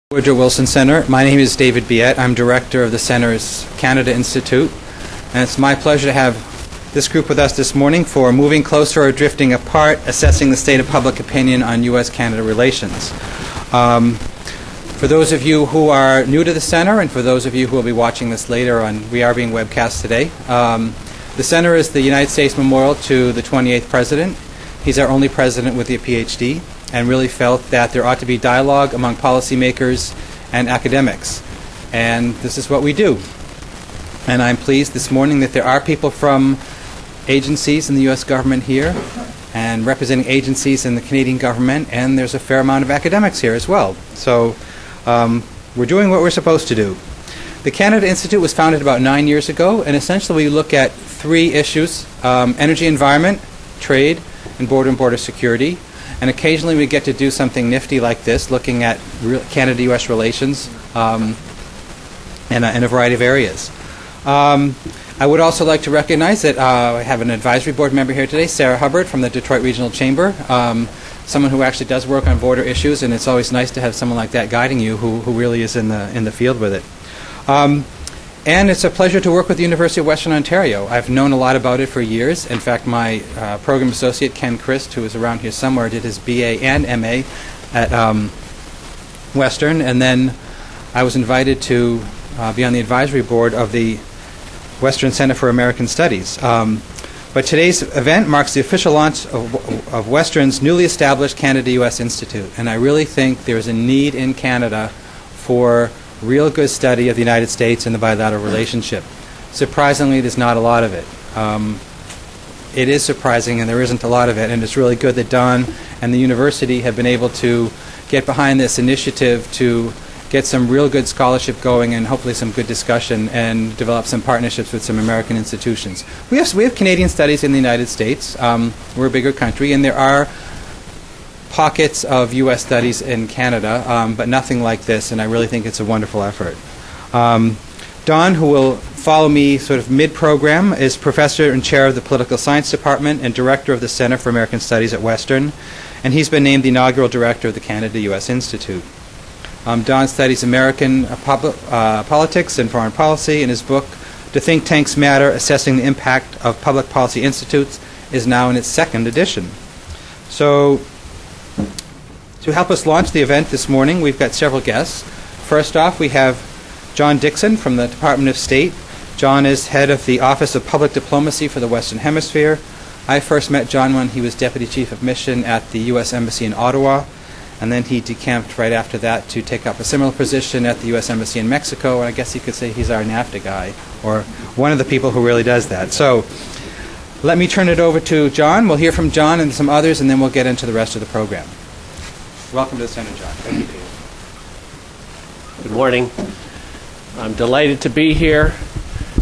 Woodrow Wilson Center. My name is David Biet. I'm director of the Center's Canada Institute, and it's my pleasure to have this group with us this morning for Moving Closer or Drifting Apart, Assessing the State of Public Opinion on U.S. Canada Relations. For those of you who are new to the Center, and for those of you who will be watching this later on, we are being webcast today. The Center is the United States Memorial to the 28th President. He's our only president with a PhD, and really felt that there ought to be dialogue among policymakers and academics. And this is what we do. And I'm pleased this morning that there are people from agencies in the U.S. government here and representing agencies in the Canadian government, and there's a fair amount of academics here as well. So we're doing what we're supposed to do. The Canada Institute was founded about 9 years ago, and essentially we look at three issues: energy, environment, trade, and border security. And occasionally we get to do something nifty like this, looking at Canada-U.S. relations in a variety of areas. I would also like to recognize that I have an advisory board member here today, Sarah Hubbard from the Detroit Regional Chamber, someone who actually does work on border issues, and it's always nice to have someone like that guiding you who really is in the field with it. And it's a pleasure to work with the University of Western Ontario. I've known a lot about it for years. In fact, my program associate, Ken Christ, who is around here somewhere, did his BA and MA at Western, and then I was invited to be on the advisory board of the Western Center for American Studies. But today's event marks the official launch of Western's newly established Canada-U.S. Institute, and I really think there is a need in Canada for real good study of the United States and the bilateral relationship. Surprisingly, there's not a lot of it. It is surprising, and there isn't a lot of it, and it's really good that Don and the university have been able to get behind this initiative to get some real good scholarship going and hopefully some good discussion and develop some partnerships with some American institutions. We have Canadian studies in the United States. We're a bigger country, and there are pockets of U.S. studies in Canada, but nothing like this, and I really think it's a wonderful effort. Don, who will follow me sort of mid-program, is professor and chair of the Political Science Department and director of the Center for American Studies at Western, and he's been named the inaugural director of the Canada-U.S. Institute. Don studies American politics and foreign policy, and his book, Do Think Tanks Matter? Assessing the Impact of Public Policy Institutes, is now in its second edition. So, to help us launch the event this morning, we've got several guests. First off, we have John Dixon from the Department of State. John is head of the Office of Public Diplomacy for the Western Hemisphere. I first met John when he was Deputy Chief of Mission at the U.S. Embassy in Ottawa, and then he decamped right after that to take up a similar position at the U.S. Embassy in Mexico, and I guess you could say he's our NAFTA guy, or one of the people who really does that. So let me turn it over to John. We'll hear from John and some others, and then we'll get into the rest of the program. Welcome to the Center, John. Thank you, Peter. Good morning. I'm delighted to be here,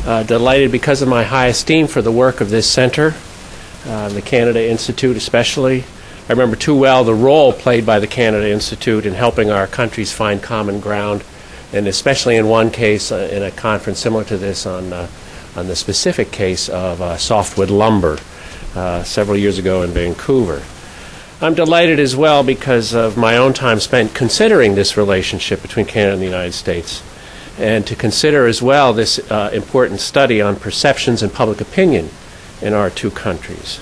delighted because of my high esteem for the work of this center, the Canada Institute especially. I remember too well the role played by the Canada Institute in helping our countries find common ground, and especially in one case, in a conference similar to this on the specific case of softwood lumber several years ago in Vancouver. I'm delighted as well because of my own time spent considering this relationship between Canada and the United States, and to consider as well this important study on perceptions and public opinion in our two countries.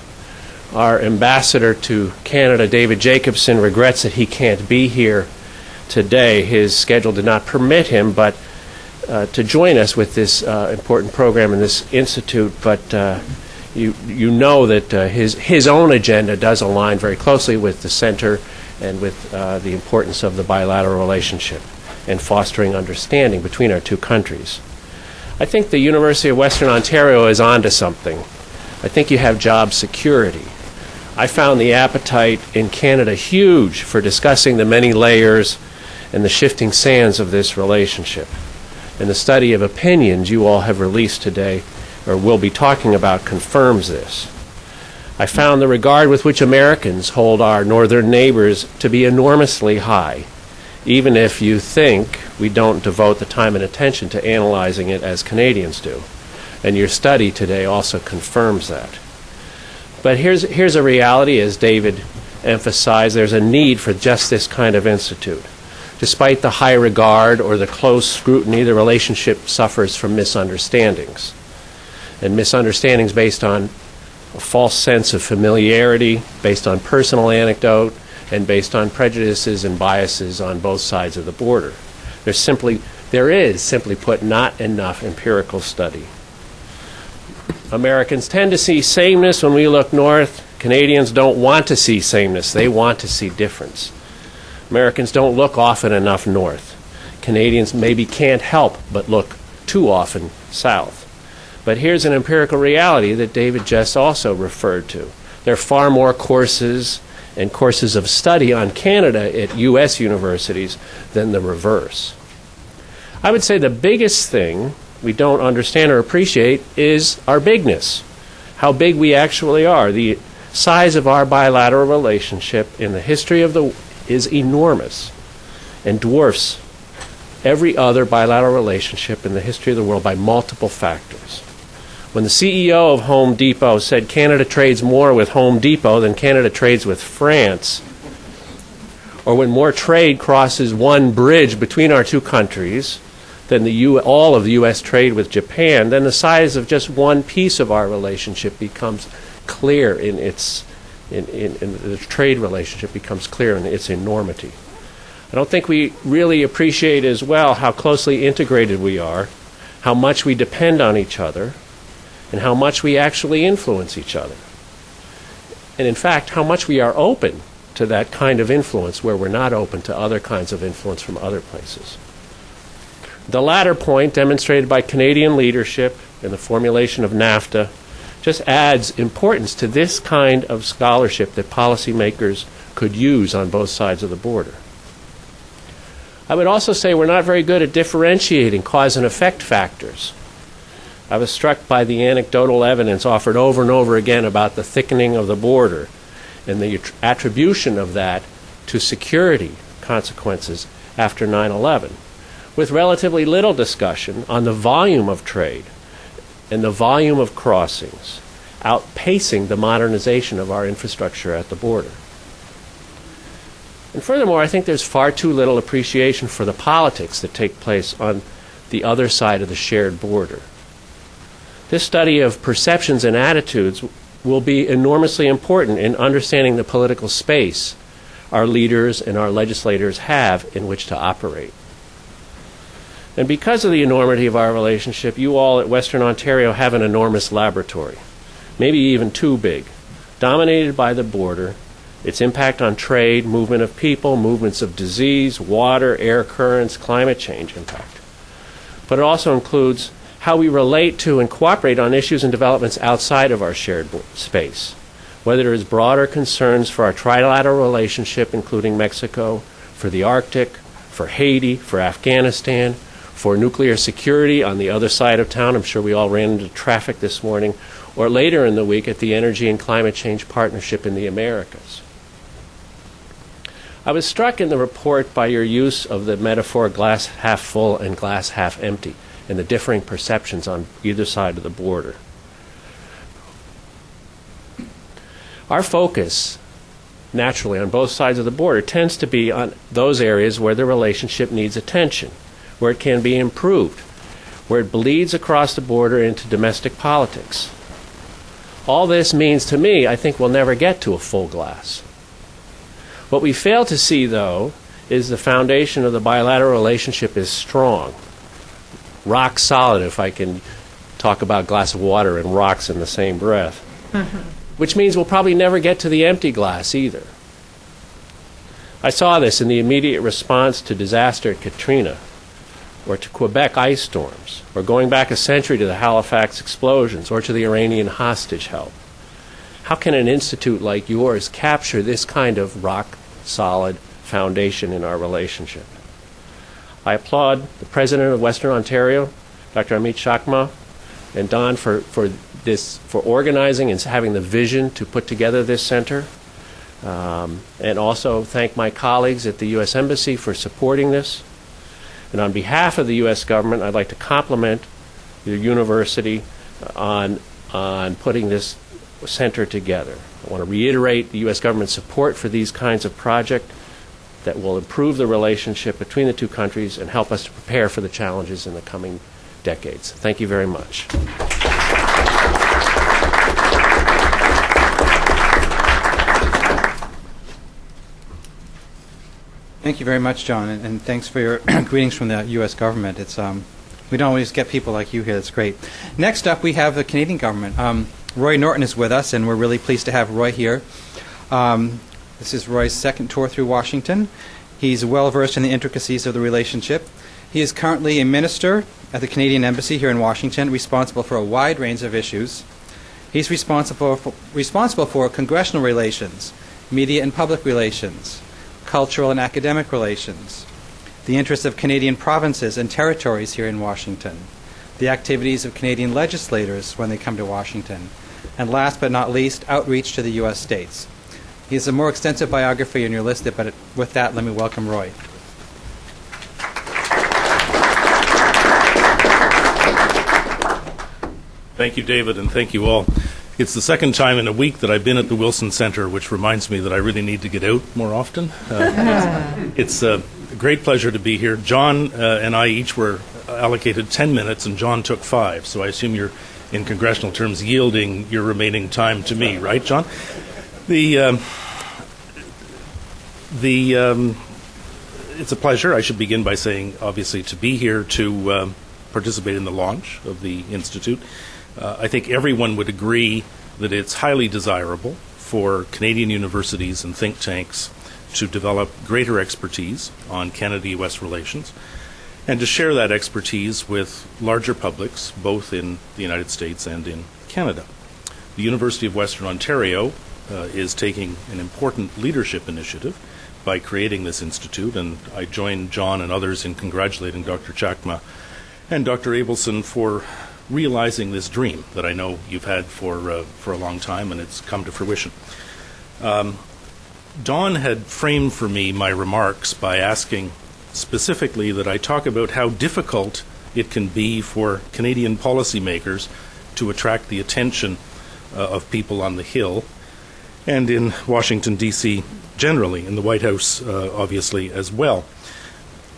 Our ambassador to Canada, David Jacobson, regrets that he can't be here today. His schedule did not permit him to join us with this important program in this institute, but you know that his own agenda does align very closely with the center and with the importance of the bilateral relationship and fostering understanding between our two countries. I think the University of Western Ontario is onto something. I think you have job security. I found the appetite in Canada huge for discussing the many layers and the shifting sands of this relationship. And the study of opinions you all have released today, or will be talking about, confirms this. I found the regard with which Americans hold our northern neighbors to be enormously high, even if you think we don't devote the time and attention to analyzing it as Canadians do. And your study today also confirms that. But here's a reality, as David emphasized, there's a need for just this kind of institute. despite the high regard or the close scrutiny, the relationship suffers from misunderstandings. And misunderstandings based on a false sense of familiarity, based on personal anecdote, and based on prejudices and biases on both sides of the border. There is, simply put, not enough empirical study. Americans tend to see sameness when we look north. Canadians don't want to see sameness. They want to see difference. Americans don't look often enough north. Canadians maybe can't help but look too often south. But here's an empirical reality that David just also referred to. There are far more courses and courses of study on Canada at U.S. universities than the reverse. I would say the biggest thing we don't understand or appreciate is our bigness, how big we actually are. The size of our bilateral relationship in the history of is enormous and dwarfs every other bilateral relationship in the history of the world by multiple factors. When the CEO of Home Depot said Canada trades more with Home Depot than Canada trades with France, or when more trade crosses one bridge between our two countries than all of the U.S. trade with Japan, then the size of just one piece of our relationship becomes clear in the trade relationship becomes clear in its enormity. I don't think we really appreciate as well how closely integrated we are, how much we depend on each other, and how much we actually influence each other. And in fact, how much we are open to that kind of influence where we're not open to other kinds of influence from other places. The latter point, demonstrated by Canadian leadership in the formulation of NAFTA, just adds importance to this kind of scholarship that policymakers could use on both sides of the border. I would also say we're not very good at differentiating cause and effect factors. I was struck by the anecdotal evidence offered over and over again about the thickening of the border and the attribution of that to security consequences after 9/11, with relatively little discussion on the volume of trade and the volume of crossings outpacing the modernization of our infrastructure at the border. And furthermore, I think there's far too little appreciation for the politics that take place on the other side of the shared border. This study of perceptions and attitudes will be enormously important in understanding the political space our leaders and our legislators have in which to operate. And because of the enormity of our relationship, you all at Western Ontario have an enormous laboratory, maybe even too big, dominated by the border, its impact on trade, movement of people, movements of disease, water, air currents, climate change impact. But it also includes how we relate to and cooperate on issues and developments outside of our shared space, whether it is broader concerns for our trilateral relationship, including Mexico, for the Arctic, for Haiti, for Afghanistan, for nuclear security on the other side of town. I'm sure we all ran into traffic this morning, or later in the week at the Energy and Climate Change Partnership in the Americas. I was struck in the report by your use of the metaphor glass half full and glass half empty and the differing perceptions on either side of the border. Our focus, naturally, on both sides of the border tends to be on those areas where the relationship needs attention, where it can be improved, where it bleeds across the border into domestic politics. All this means to me, I think we'll never get to a full glass. What we fail to see, though, is the foundation of the bilateral relationship is strong, rock solid, if I can talk about a glass of water and rocks in the same breath, which means we'll probably never get to the empty glass either. I saw this in the immediate response to disaster at Katrina, or to Quebec ice storms, or going back a century to the Halifax explosions, or to the Iranian hostage help. How can an institute like yours capture this kind of rock-solid foundation in our relationship? I applaud the President of Western Ontario, Dr. Amit Chakma, and Don for organizing and having the vision to put together this center, and also thank my colleagues at the U.S. Embassy for supporting this. And on behalf of the U.S. government, I'd like to compliment the university on putting this center together. I want to reiterate the U.S. government's support for these kinds of projects, that will improve the relationship between the two countries and help us to prepare for the challenges in the coming decades. Thank you very much. Thank you very much, John, and thanks for your greetings from the U.S. government. It's we don't always get people like you here. That's great. Next up, we have the Canadian government. Roy Norton is with us, and we're really pleased to have Roy here. This is Roy's second tour through Washington. He's well versed in the intricacies of the relationship. He is currently a minister at the Canadian Embassy here in Washington, responsible for a wide range of issues. He's responsible for congressional relations, media and public relations, cultural and academic relations, the interests of Canadian provinces and territories here in Washington, the activities of Canadian legislators when they come to Washington, and last but not least, outreach to the U.S. states. He has a more extensive biography on your list, but with that, let me welcome Roy. Thank you, David, and thank you all. It's the second time in a week that I've been at the Wilson Center, which reminds me that I really need to get out more often. It's a great pleasure to be here. John and I each were allocated 10 minutes, and John took 5, so I assume you're, in congressional terms, yielding your remaining time to me, right, John? It's a pleasure. I should begin by saying, obviously, to be here to participate in the launch of the Institute. I think everyone would agree that it's highly desirable for Canadian universities and think tanks to develop greater expertise on Canada-U.S. relations and to share that expertise with larger publics, both in the United States and in Canada. The University of Western Ontario is taking an important leadership initiative by creating this institute, and I join John and others in congratulating Dr. Chakma and Dr. Abelson for realizing this dream that I know you've had for a long time, and it's come to fruition. Dawn had framed for me my remarks by asking specifically that I talk about how difficult it can be for Canadian policymakers to attract the attention of people on the Hill and in Washington, D.C. generally, in the White House obviously as well.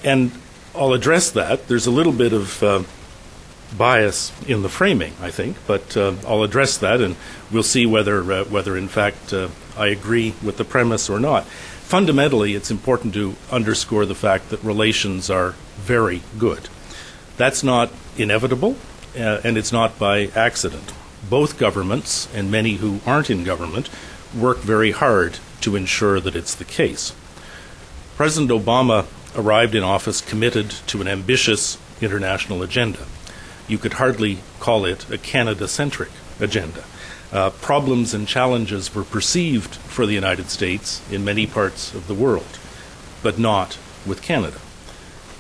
And I'll address that. There's a little bit of bias in the framing, I think, but I'll address that, and we'll see whether in fact I agree with the premise or not. Fundamentally, it's important to underscore the fact that relations are very good. That's not inevitable, and it's not by accident. Both governments, and many who aren't in government, work very hard to ensure that it's the case. President Obama arrived in office committed to an ambitious international agenda. You could hardly call it a Canada-centric agenda. Problems and challenges were perceived for the United States in many parts of the world, but not with Canada.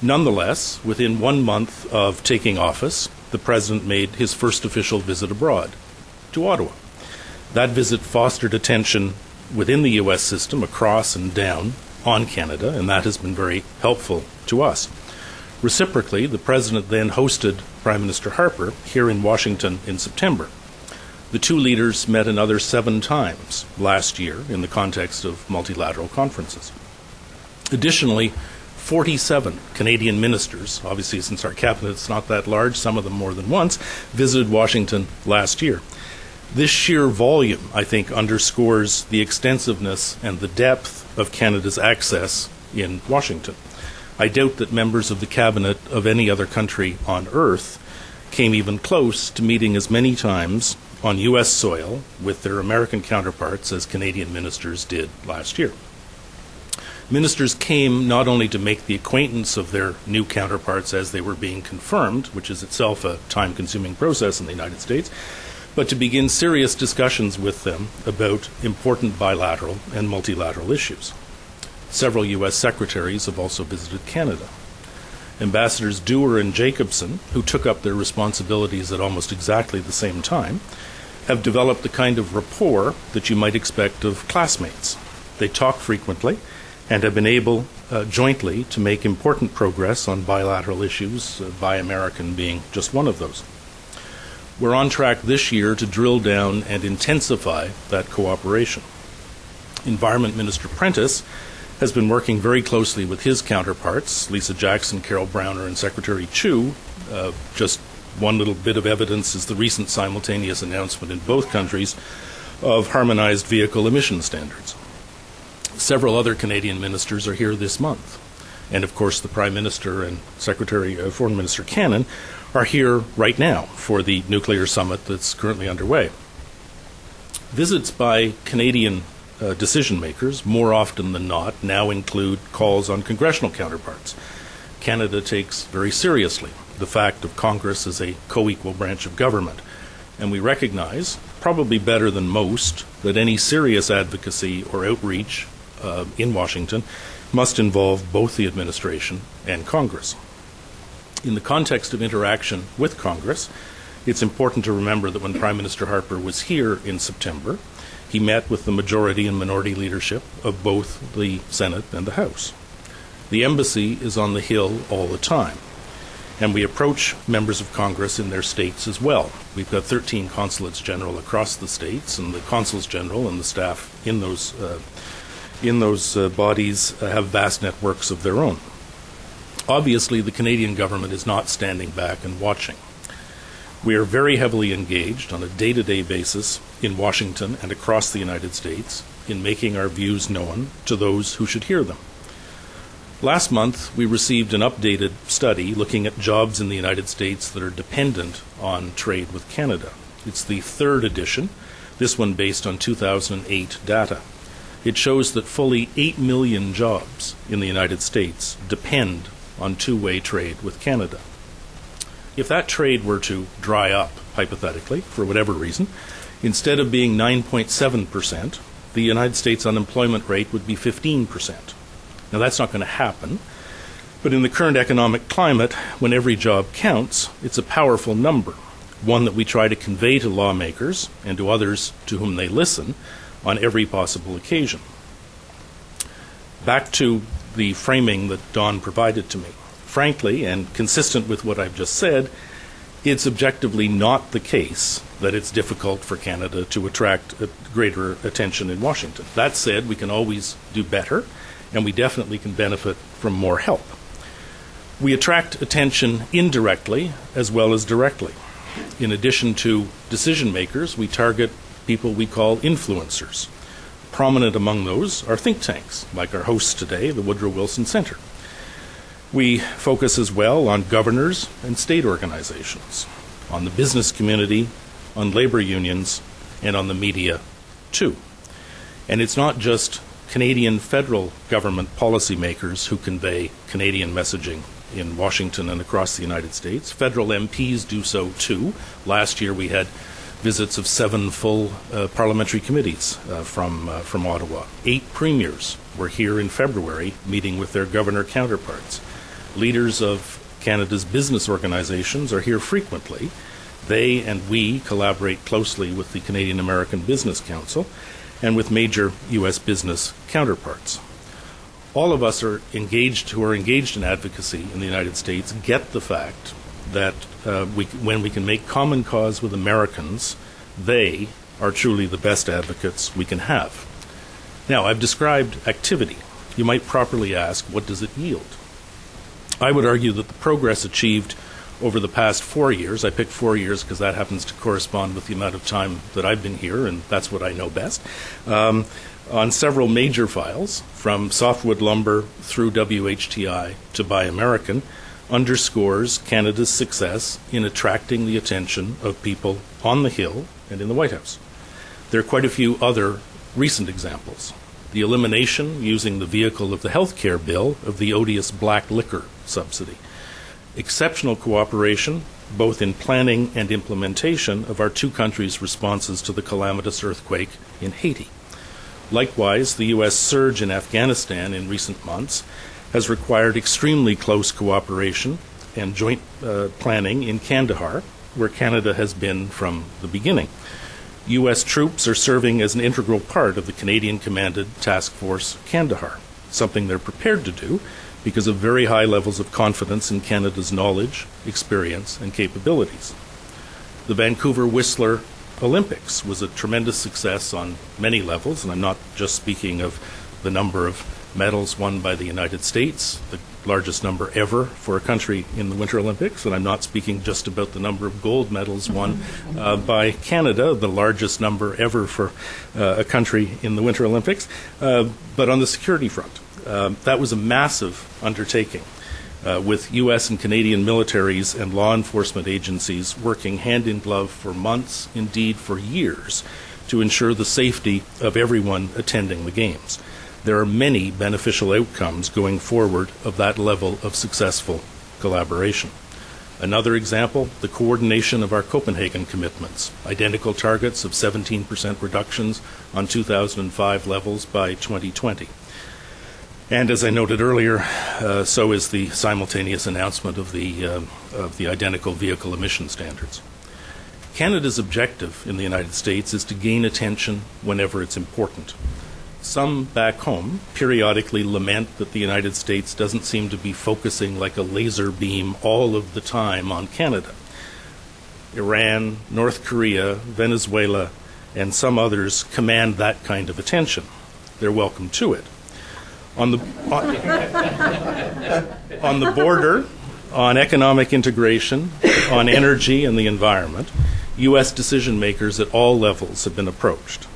Nonetheless, within 1 month of taking office, the President made his first official visit abroad, to Ottawa. That visit fostered attention within the U.S. system, across and down, on Canada, and that has been very helpful to us. Reciprocally, the President then hosted Prime Minister Harper here in Washington in September. The two leaders met another 7 times last year in the context of multilateral conferences. Additionally, 47 Canadian ministers, obviously since our cabinet's not that large, some of them more than once, visited Washington last year. This sheer volume, I think, underscores the extensiveness and the depth of Canada's access in Washington. I doubt that members of the cabinet of any other country on earth came even close to meeting as many times on U.S. soil with their American counterparts as Canadian ministers did last year. Ministers came not only to make the acquaintance of their new counterparts as they were being confirmed, which is itself a time-consuming process in the United States, but to begin serious discussions with them about important bilateral and multilateral issues. Several U.S. secretaries have also visited Canada. Ambassadors Dewar and Jacobson, who took up their responsibilities at almost exactly the same time, have developed the kind of rapport that you might expect of classmates. They talk frequently and have been able jointly to make important progress on bilateral issues, Buy American being just one of those. We're on track this year to drill down and intensify that cooperation. Environment Minister Prentice has been working very closely with his counterparts, Lisa Jackson, Carol Browner, and Secretary Chu. Just one little bit of evidence is the recent simultaneous announcement in both countries of harmonized vehicle emission standards. Several other Canadian ministers are here this month. And of course, the Prime Minister and Foreign Minister Cannon are here right now for the nuclear summit that's currently underway. Visits by Canadian decision makers, more often than not, now include calls on congressional counterparts. Canada takes very seriously the fact of Congress as a co-equal branch of government, and we recognize, probably better than most, that any serious advocacy or outreach in Washington must involve both the administration and Congress. In the context of interaction with Congress, it's important to remember that when Prime Minister Harper was here in September, he met with the majority and minority leadership of both the Senate and the House. The embassy is on the Hill all the time, and we approach members of Congress in their states as well. We've got 13 consulates general across the states, and the consuls general and the staff in those bodies have vast networks of their own. Obviously, the Canadian government is not standing back and watching. We are very heavily engaged on a day-to-day basis in Washington and across the United States in making our views known to those who should hear them. Last month, we received an updated study looking at jobs in the United States that are dependent on trade with Canada. It's the third edition, this one based on 2008 data. It shows that fully 8 million jobs in the United States depend on two-way trade with Canada. If that trade were to dry up, hypothetically, for whatever reason, instead of being 9.7%, the United States unemployment rate would be 15%. Now, that's not going to happen, but in the current economic climate, when every job counts, it's a powerful number, one that we try to convey to lawmakers and to others to whom they listen on every possible occasion. Back to the framing that Don provided to me. Frankly, and consistent with what I've just said, it's objectively not the case that it's difficult for Canada to attract greater attention in Washington. That said, we can always do better, and we definitely can benefit from more help. We attract attention indirectly as well as directly. In addition to decision makers, we target people we call influencers. Prominent among those are think tanks, like our hosts today, the Woodrow Wilson Center. We focus as well on governors and state organizations, on the business community, on labor unions, and on the media, too. And it's not just Canadian federal government policymakers who convey Canadian messaging in Washington and across the United States. Federal MPs do so, too. Last year we had visits of 7 full parliamentary committees from Ottawa. 8 premiers were here in February meeting with their governor counterparts. Leaders of Canada's business organizations are here frequently. They and we collaborate closely with the Canadian American Business Council and with major U.S. business counterparts. All of us who are engaged in advocacy in the United States get the fact that when we can make common cause with Americans, they are truly the best advocates we can have. Now, I've described activity. You might properly ask, what does it yield? I would argue that the progress achieved over the past 4 years, I picked 4 years because that happens to correspond with the amount of time that I've been here, and that's what I know best, on several major files, from softwood lumber through WHTI to Buy American, underscores Canada's success in attracting the attention of people on the Hill and in the White House. There are quite a few other recent examples. The elimination, using the vehicle of the health care bill, of the odious black liquor subsidy. Exceptional cooperation, both in planning and implementation, of our two countries' responses to the calamitous earthquake in Haiti. Likewise, the U.S. surge in Afghanistan in recent months has required extremely close cooperation and joint planning in Kandahar, where Canada has been from the beginning. U.S. troops are serving as an integral part of the Canadian-commanded Task Force Kandahar, something they're prepared to do because of very high levels of confidence in Canada's knowledge, experience, and capabilities. The Vancouver Whistler Olympics was a tremendous success on many levels, and I'm not just speaking of the number of medals won by the United States, the largest number ever for a country in the Winter Olympics, and I'm not speaking just about the number of gold medals won by Canada, the largest number ever for a country in the Winter Olympics. But on the security front, that was a massive undertaking, with U.S. and Canadian militaries and law enforcement agencies working hand in glove for months, indeed for years, to ensure the safety of everyone attending the Games. There are many beneficial outcomes going forward of that level of successful collaboration. Another example, the coordination of our Copenhagen commitments, identical targets of 17% reductions on 2005 levels by 2020. And as I noted earlier, so is the simultaneous announcement of the identical vehicle emission standards. Canada's objective in the United States is to gain attention whenever it's important. Some back home periodically lament that the United States doesn't seem to be focusing like a laser beam all of the time on Canada. Iran, North Korea, Venezuela, and some others command that kind of attention. They're welcome to it. On the border, on economic integration, on energy and the environment, U.S. decision makers at all levels have been approached.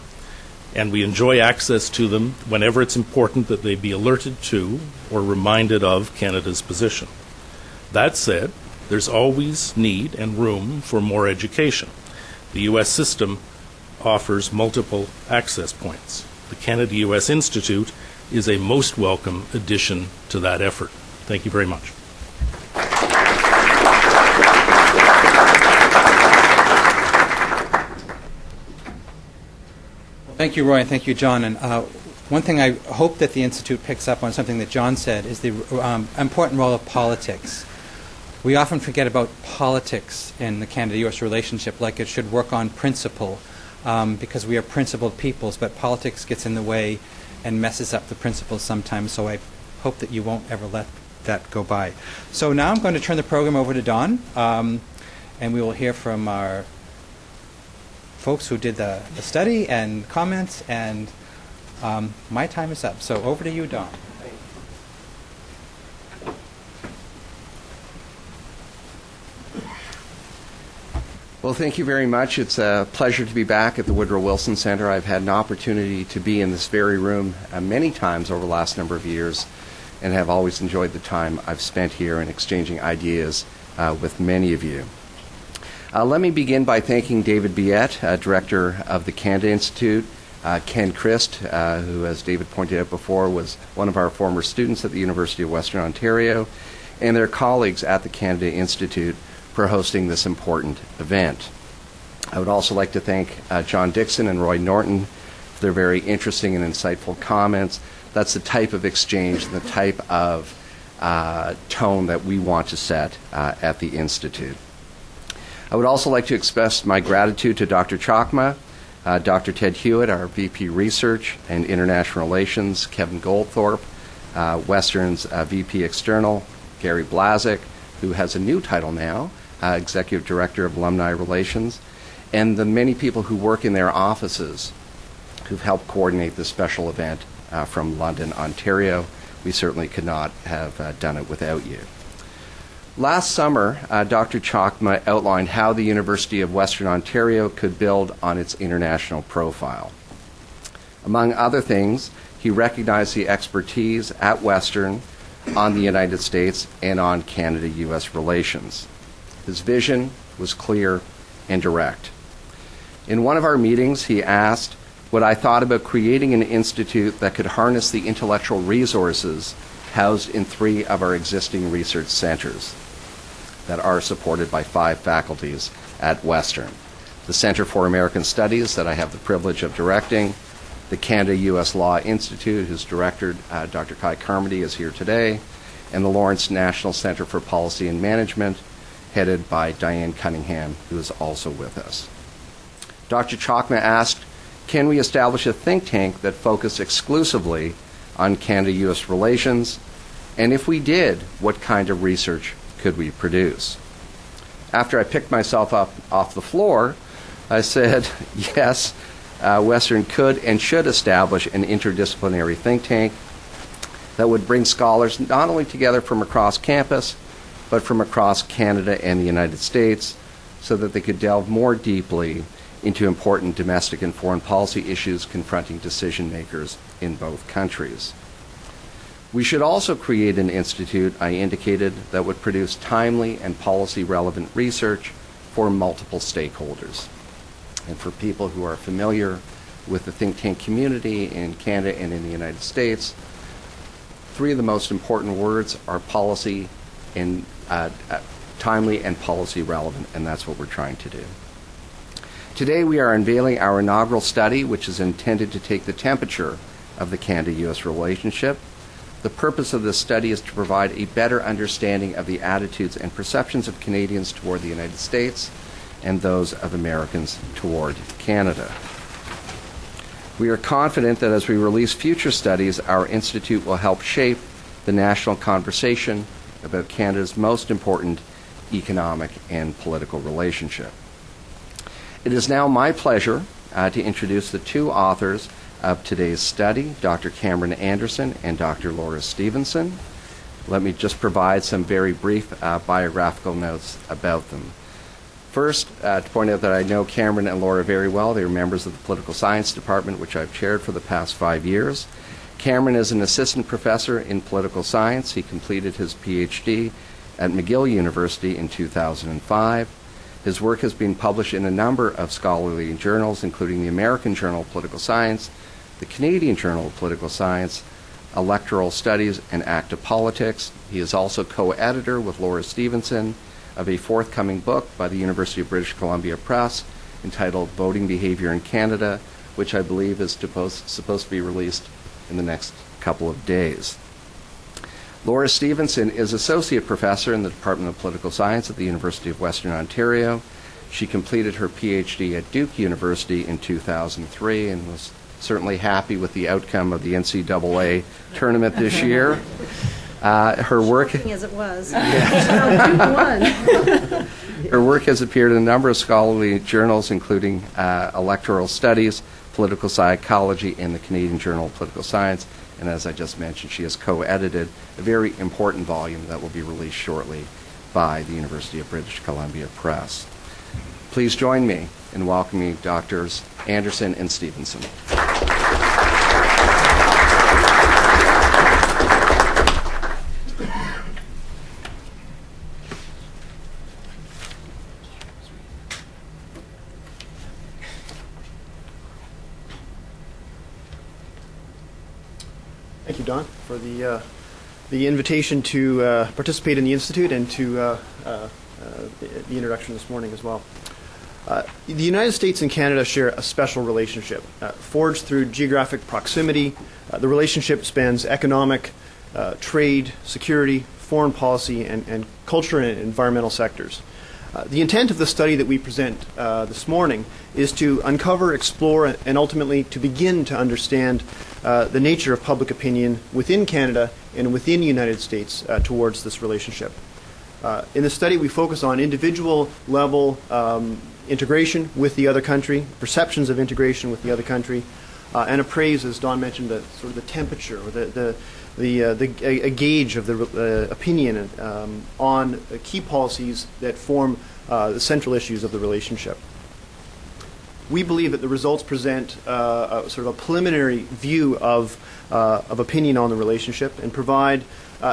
And we enjoy access to them whenever it's important that they be alerted to or reminded of Canada's position. That said, there's always need and room for more education. The U.S. system offers multiple access points. The Canada-U.S. Institute is a most welcome addition to that effort. Thank you very much. Thank you, Roy, and thank you, John. And one thing I hope that the Institute picks up on, something that John said, is the important role of politics. We often forget about politics in the Canada-U.S. relationship, like it should work on principle, because we are principled peoples, but politics gets in the way and messes up the principles sometimes, so I hope that you won't ever let that go by. So now I'm going to turn the program over to Don, and we will hear from our folks who did the study and comments, and my time is up. So over to you, Don. Well, thank you very much. It's a pleasure to be back at the Woodrow Wilson Center. I've had an opportunity to be in this very room many times over the last number of years, and have always enjoyed the time I've spent here and exchanging ideas with many of you. Let me begin by thanking David Biet, Director of the Canada Institute, Ken Christ, who, as David pointed out before, was one of our former students at the University of Western Ontario, and their colleagues at the Canada Institute for hosting this important event. I would also like to thank John Dixon and Roy Norton for their very interesting and insightful comments. That's the type of exchange and the type of tone that we want to set at the Institute. I would also like to express my gratitude to Dr. Chakma, Dr. Ted Hewitt, our VP Research and International Relations, Kevin Goldthorpe, Western's VP External, Gary Blazik, who has a new title now, Executive Director of Alumni Relations, and the many people who work in their offices who've helped coordinate this special event from London, Ontario. We certainly could not have done it without you. Last summer, Dr. Chakma outlined how the University of Western Ontario could build on its international profile. Among other things, he recognized the expertise at Western on the United States and on Canada-U.S. relations. His vision was clear and direct. In one of our meetings, he asked what I thought about creating an institute that could harness the intellectual resources housed in 3 of our existing research centers that are supported by 5 faculties at Western. The Center for American Studies that I have the privilege of directing, the Canada-U.S. Law Institute, whose director, Dr. Kai Carmody, is here today, and the Lawrence National Center for Policy and Management, headed by Diane Cunningham, who is also with us. Dr. Chakma asked, can we establish a think tank that focused exclusively on Canada-U.S. relations? And if we did, what kind of research could we produce? After I picked myself up off the floor, I said, yes, Western could and should establish an interdisciplinary think tank. that would bring scholars not only together from across campus, but from across Canada and the United States, so that they could delve more deeply into important domestic and foreign policy issues confronting decision makers in both countries. We should also create an institute, I indicated, that would produce timely and policy-relevant research for multiple stakeholders. And for people who are familiar with the think tank community in Canada and in the United States, three of the most important words are policy and timely and policy relevant, and that's what we're trying to do. Today we are unveiling our inaugural study, which is intended to take the temperature of the Canada-U.S. relationship. The purpose of this study is to provide a better understanding of the attitudes and perceptions of Canadians toward the United States and those of Americans toward Canada. We are confident that as we release future studies, our institute will help shape the national conversation about Canada's most important economic and political relationship. It is now my pleasure to introduce the two authors of today's study, Dr. Cameron Anderson and Dr. Laura Stephenson. Let me just provide some very brief biographical notes about them. First, to point out that I know Cameron and Laura very well. They are members of the Political Science Department, which I've chaired for the past 5 years. Cameron is an assistant professor in political science. He completed his PhD at McGill University in 2005. His work has been published in a number of scholarly journals, including the American Journal of Political Science, the Canadian Journal of Political Science, Electoral Studies, and Active Politics. He is also co-editor with Laura Stephenson of a forthcoming book by the University of British Columbia Press entitled Voting Behavior in Canada, which I believe is supposed to be released in the next couple of days. Laura Stephenson is Associate Professor in the Department of Political Science at the University of Western Ontario. She completed her PhD at Duke University in 2003 and was certainly happy with the outcome of the NCAA tournament this year. Her work, as it was. Duke won. Her work has appeared in a number of scholarly journals, including Electoral Studies, Political Psychology, and the Canadian Journal of Political Science. And as I just mentioned, she has co-edited a very important volume that will be released shortly by the University of British Columbia Press. Please join me in welcoming Drs. Anderson and Stephenson. Thank you, Don, for the invitation to participate in the Institute and to the introduction this morning as well. The United States and Canada share a special relationship. Forged through geographic proximity, the relationship spans economic, trade, security, foreign policy, and culture and environmental sectors. The intent of the study that we present this morning is to uncover, explore, and ultimately to begin to understand the nature of public opinion within Canada and within the United States towards this relationship. In the study, we focus on individual level integration with the other country, perceptions of integration with the other country, and appraise, as Don mentioned, the sort of the temperature or a gauge of the opinion on key policies that form the central issues of the relationship. We believe that the results present sort of a preliminary view of opinion on the relationship and provide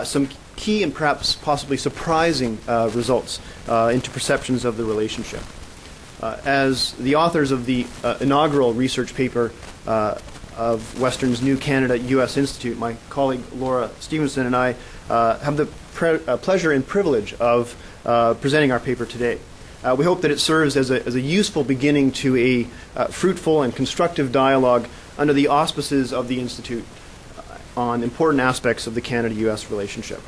some key and perhaps possibly surprising results into perceptions of the relationship. As the authors of the inaugural research paper of Western's new Canada-U.S. Institute, my colleague Laura Stephenson and I have the pleasure and privilege of presenting our paper today. We hope that it serves as a useful beginning to a fruitful and constructive dialogue under the auspices of the Institute on important aspects of the Canada-U.S. relationship.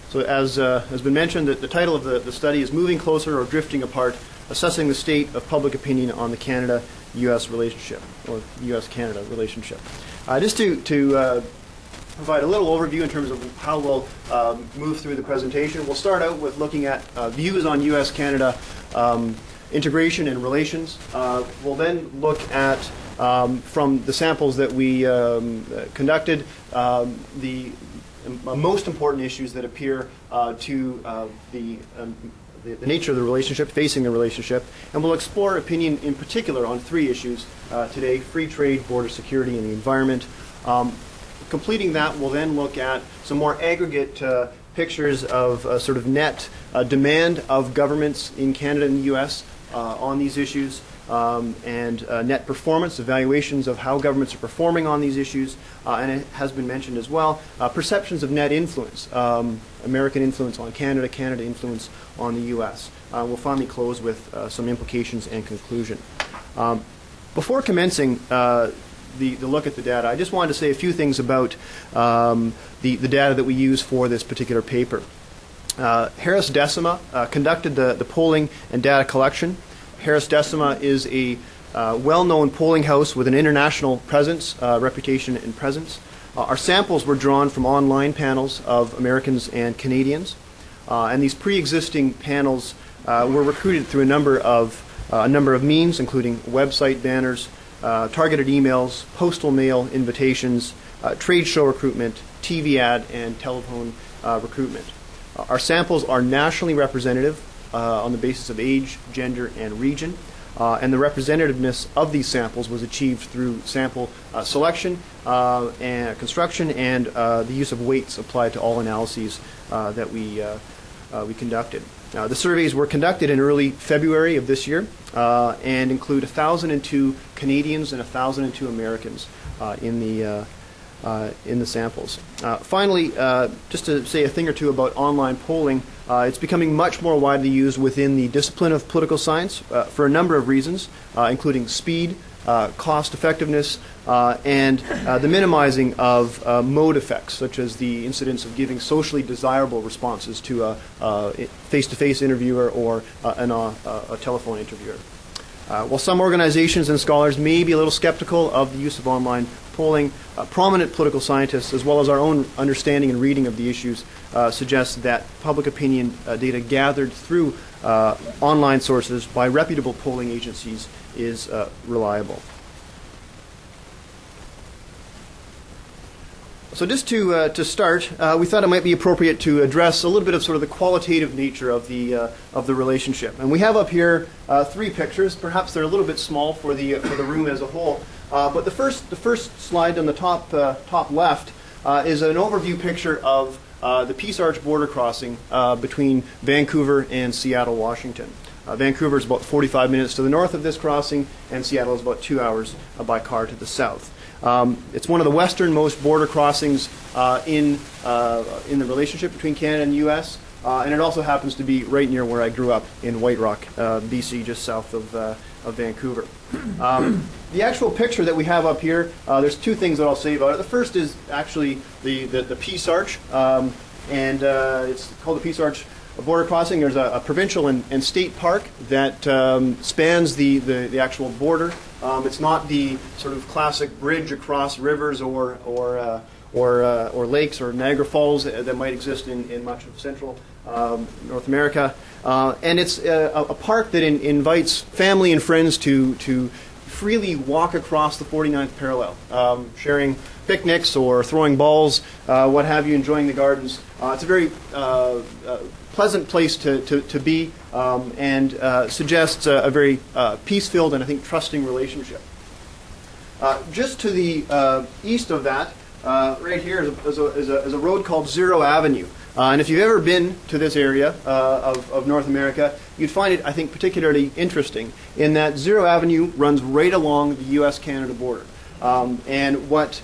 So as has been mentioned, the title of the study is Moving Closer or Drifting Apart, Assessing the State of Public Opinion on the Canada-U.S. Relationship, or U.S. Canada Relationship. Just to provide a little overview in terms of how we'll move through the presentation, we'll start out with looking at views on U.S.-Canada integration and relations. We'll then look at From the samples that we conducted, the most important issues that appear to the nature of the relationship, facing the relationship, and we'll explore opinion in particular on 3 issues today: free trade, border security, and the environment. Completing that, we'll then look at some more aggregate pictures of sort of net demand of governments in Canada and the U.S. On these issues, and net performance, evaluations of how governments are performing on these issues, and it has been mentioned as well, perceptions of net influence, American influence on Canada, Canada influence on the U.S. We'll finally close with some implications and conclusion. Before commencing the look at the data, I just wanted to say a few things about the data that we use for this particular paper. Harris Decima conducted the polling and data collection. Harris Decima is a well-known polling house with an international presence, reputation and presence. Our samples were drawn from online panels of Americans and Canadians, and these pre-existing panels were recruited through a number of means, including website banners, targeted emails, postal mail invitations, trade show recruitment, TV ad, and telephone recruitment. Our samples are nationally representative on the basis of age, gender, and region, and the representativeness of these samples was achieved through sample selection and construction and the use of weights applied to all analyses that we conducted. The surveys were conducted in early February of this year and include 1,002 Canadians and 1,002 Americans in the samples. Finally, just to say a thing or two about online polling, it's becoming much more widely used within the discipline of political science for a number of reasons, including speed, cost effectiveness, and the minimizing of mode effects, such as the incidence of giving socially desirable responses to a face-to-face interviewer or a telephone interviewer. While some organizations and scholars may be a little skeptical of the use of online polling, prominent political scientists, as well as our own understanding and reading of the issues, suggest that public opinion data gathered through online sources by reputable polling agencies is reliable. So just to start, we thought it might be appropriate to address a little bit of sort of the qualitative nature of the relationship. And we have up here 3 pictures. Perhaps they're a little bit small for the room as a whole. But the first slide on the top left is an overview picture of the Peace Arch border crossing between Vancouver and Seattle, Washington. Vancouver is about 45 minutes to the north of this crossing, and Seattle is about 2 hours by car to the south. It's one of the westernmost border crossings in the relationship between Canada and the U.S., and it also happens to be right near where I grew up in White Rock, BC, just south of Vancouver. The actual picture that we have up here, there's 2 things that I'll say about it. The first is actually the Peace Arch, and it's called the Peace Arch border crossing. There's a provincial and state park that spans the actual border. It's not the sort of classic bridge across rivers or lakes or Niagara Falls that might exist in much of central North America. And it's a park that invites family and friends to freely walk across the 49th parallel, sharing picnics or throwing balls, what have you, enjoying the gardens. It's a very pleasant place to be and suggests a very peace-filled and I think trusting relationship. Just to the east of that, right here is a road called Zero Avenue. And if you've ever been to this area of North America, you'd find it, I think, particularly interesting in that Zero Avenue runs right along the U.S. Canada border. And what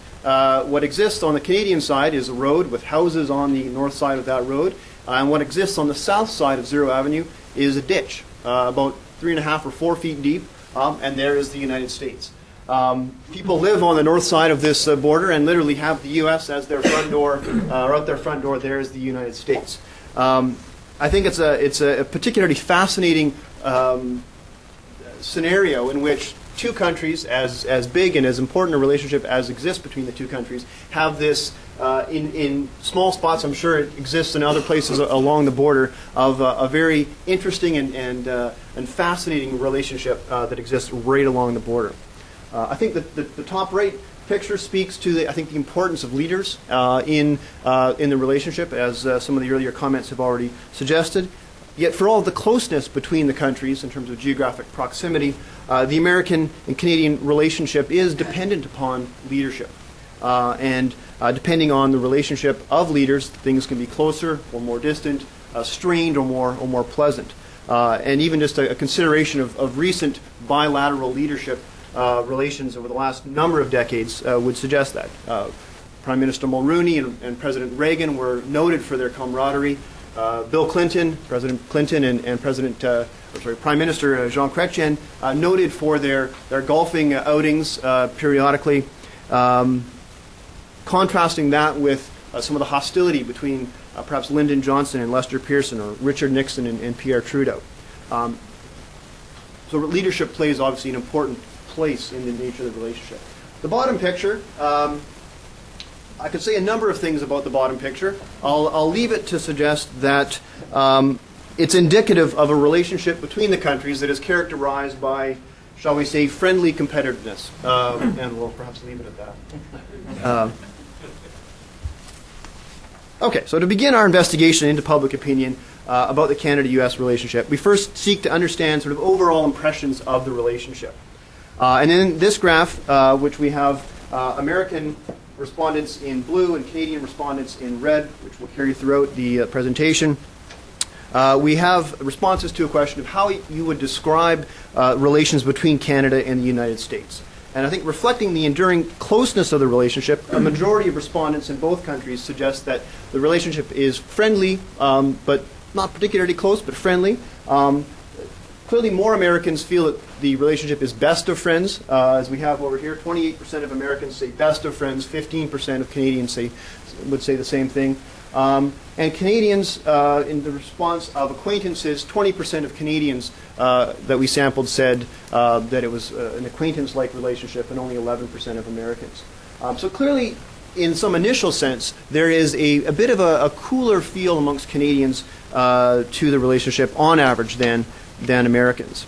exists on the Canadian side is a road with houses on the north side of that road. And what exists on the south side of Zero Avenue is a ditch, about 3.5 or 4 feet deep, and there is the United States. People live on the north side of this border and literally have the U.S. as their front door, or out their front door there is the United States. I think it's a particularly fascinating scenario in which 2 countries, as big and as important a relationship as exists between the 2 countries, have this in small spots. I'm sure it exists in other places along the border of a very interesting and fascinating relationship that exists right along the border. I think that the top right picture speaks to the importance of leaders in the relationship, as some of the earlier comments have already suggested. Yet for all of the closeness between the countries in terms of geographic proximity, the American and Canadian relationship is dependent upon leadership. And depending on the relationship of leaders, things can be closer or more distant, strained or more pleasant. And even just a consideration of recent bilateral leadership relations over the last number of decades would suggest that. Prime Minister Mulroney and President Reagan were noted for their camaraderie. President Clinton, and Prime Minister Jean Chrétien noted for their golfing outings periodically, contrasting that with some of the hostility between perhaps Lyndon Johnson and Lester Pearson, or Richard Nixon and Pierre Trudeau. So leadership plays obviously an important place in the nature of the relationship. The bottom picture, I could say a number of things about the bottom picture. I'll leave it to suggest that it's indicative of a relationship between the countries that is characterized by, shall we say, friendly competitiveness. And we'll perhaps leave it at that. Okay, so to begin our investigation into public opinion about the Canada-U.S. relationship, we first seek to understand sort of overall impressions of the relationship. And in this graph, which we have American respondents in blue and Canadian respondents in red, which will carry throughout the presentation, we have responses to a question of how you would describe relations between Canada and the United States. And I think reflecting the enduring closeness of the relationship, a majority of respondents in both countries suggest that the relationship is friendly, but not particularly close, but friendly. Clearly, more Americans feel that the relationship is best of friends, as we have over here. 28% of Americans say best of friends. 15% of Canadians would say the same thing. And Canadians, in the response of acquaintances, 20% of Canadians that we sampled said that it was an acquaintance-like relationship, and only 11% of Americans. So clearly, in some initial sense, there is a bit of a cooler feel amongst Canadians to the relationship on average than Americans.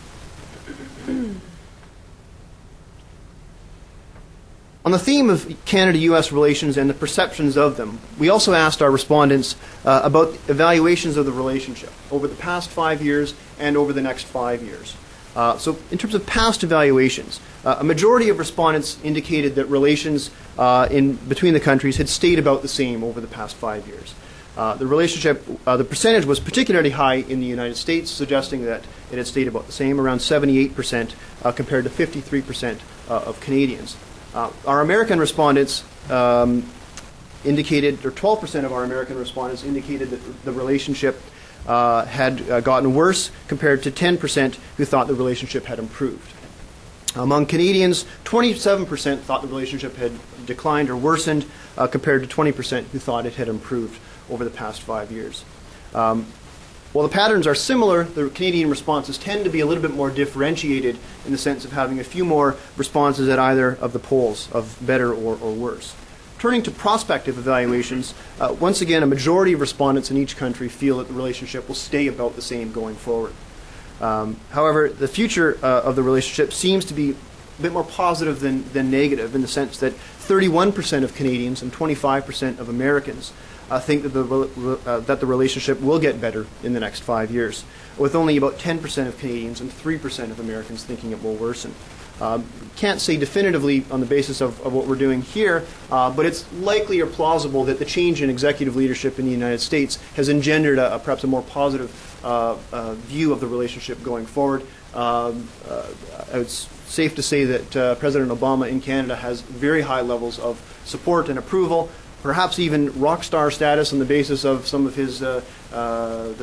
On the theme of Canada-U.S. relations and the perceptions of them, we also asked our respondents about evaluations of the relationship over the past 5 years and over the next 5 years. So in terms of past evaluations, a majority of respondents indicated that relations between the countries had stayed about the same over the past 5 years. The relationship, the percentage was particularly high in the United States, suggesting that it had stayed about the same, around 78% compared to 53% of Canadians. Our American respondents indicated, or 12% of our American respondents indicated that the relationship had gotten worse compared to 10% who thought the relationship had improved. Among Canadians, 27% thought the relationship had declined or worsened compared to 20% who thought it had improved over the past 5 years. While the patterns are similar, the Canadian responses tend to be a little bit more differentiated in the sense of having a few more responses at either of the poles of better or worse. Turning to prospective evaluations, once again, a majority of respondents in each country feel that the relationship will stay about the same going forward. However, the future of the relationship seems to be a bit more positive than negative, in the sense that 31% of Canadians and 25% of Americans think that the relationship will get better in the next 5 years, with only about 10% of Canadians and 3% of Americans thinking it will worsen. Can't say definitively on the basis of what we're doing here, but it's likely or plausible that the change in executive leadership in the United States has engendered perhaps a more positive view of the relationship going forward. It's safe to say that President Obama in Canada has very high levels of support and approval, perhaps even rock star status on the basis of some of his the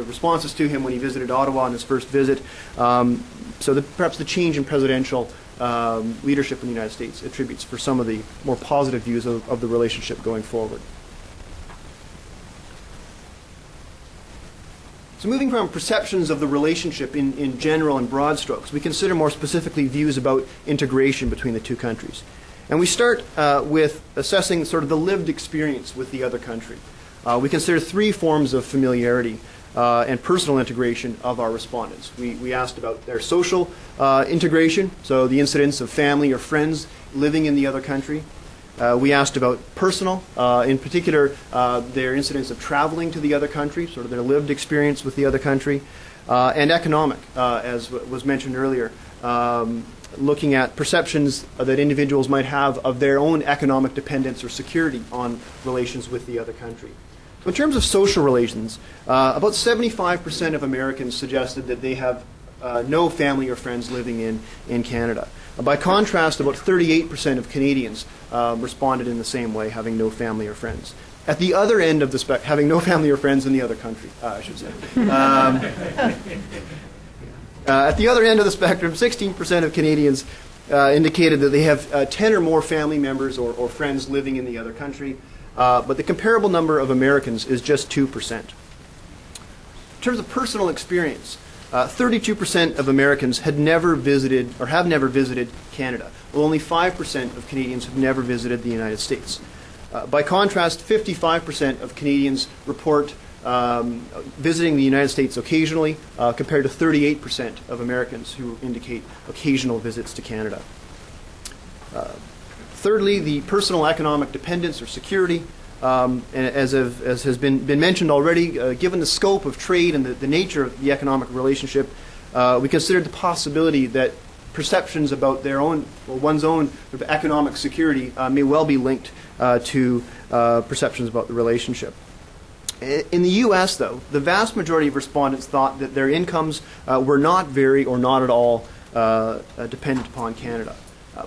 responses to him when he visited Ottawa on his first visit. So perhaps the change in presidential leadership in the United States attributes for some of the more positive views of the relationship going forward. So moving from perceptions of the relationship in general and broad strokes, we consider more specifically views about integration between the two countries. And we start with assessing sort of the lived experience with the other country. We consider three forms of familiarity and personal integration of our respondents. We asked about their social integration, so the incidence of family or friends living in the other country. We asked about personal, in particular, their incidence of traveling to the other country, sort of their lived experience with the other country, and economic, as was mentioned earlier, looking at perceptions that individuals might have of their own economic dependence or security on relations with the other country. So in terms of social relations, about 75% of Americans suggested that they have no family or friends living in Canada. By contrast, about 38% of Canadians responded in the same way, having no family or friends. At the other end of the spectrum, having no family or friends in the other country, I should say. At the other end of the spectrum, 16% of Canadians indicated that they have 10 or more family members or friends living in the other country, but the comparable number of Americans is just 2%. In terms of personal experience, 32% of Americans had never visited or have never visited Canada, while only 5% of Canadians have never visited the United States. By contrast, 55% of Canadians report visiting the United States occasionally, compared to 38% of Americans who indicate occasional visits to Canada. Thirdly, the personal economic dependence or security. And as has been mentioned already, given the scope of trade and the nature of the economic relationship, we considered the possibility that perceptions about their own or one's own sort of economic security may well be linked to perceptions about the relationship. In the U.S., though, the vast majority of respondents thought that their incomes were not very or not at all dependent upon Canada.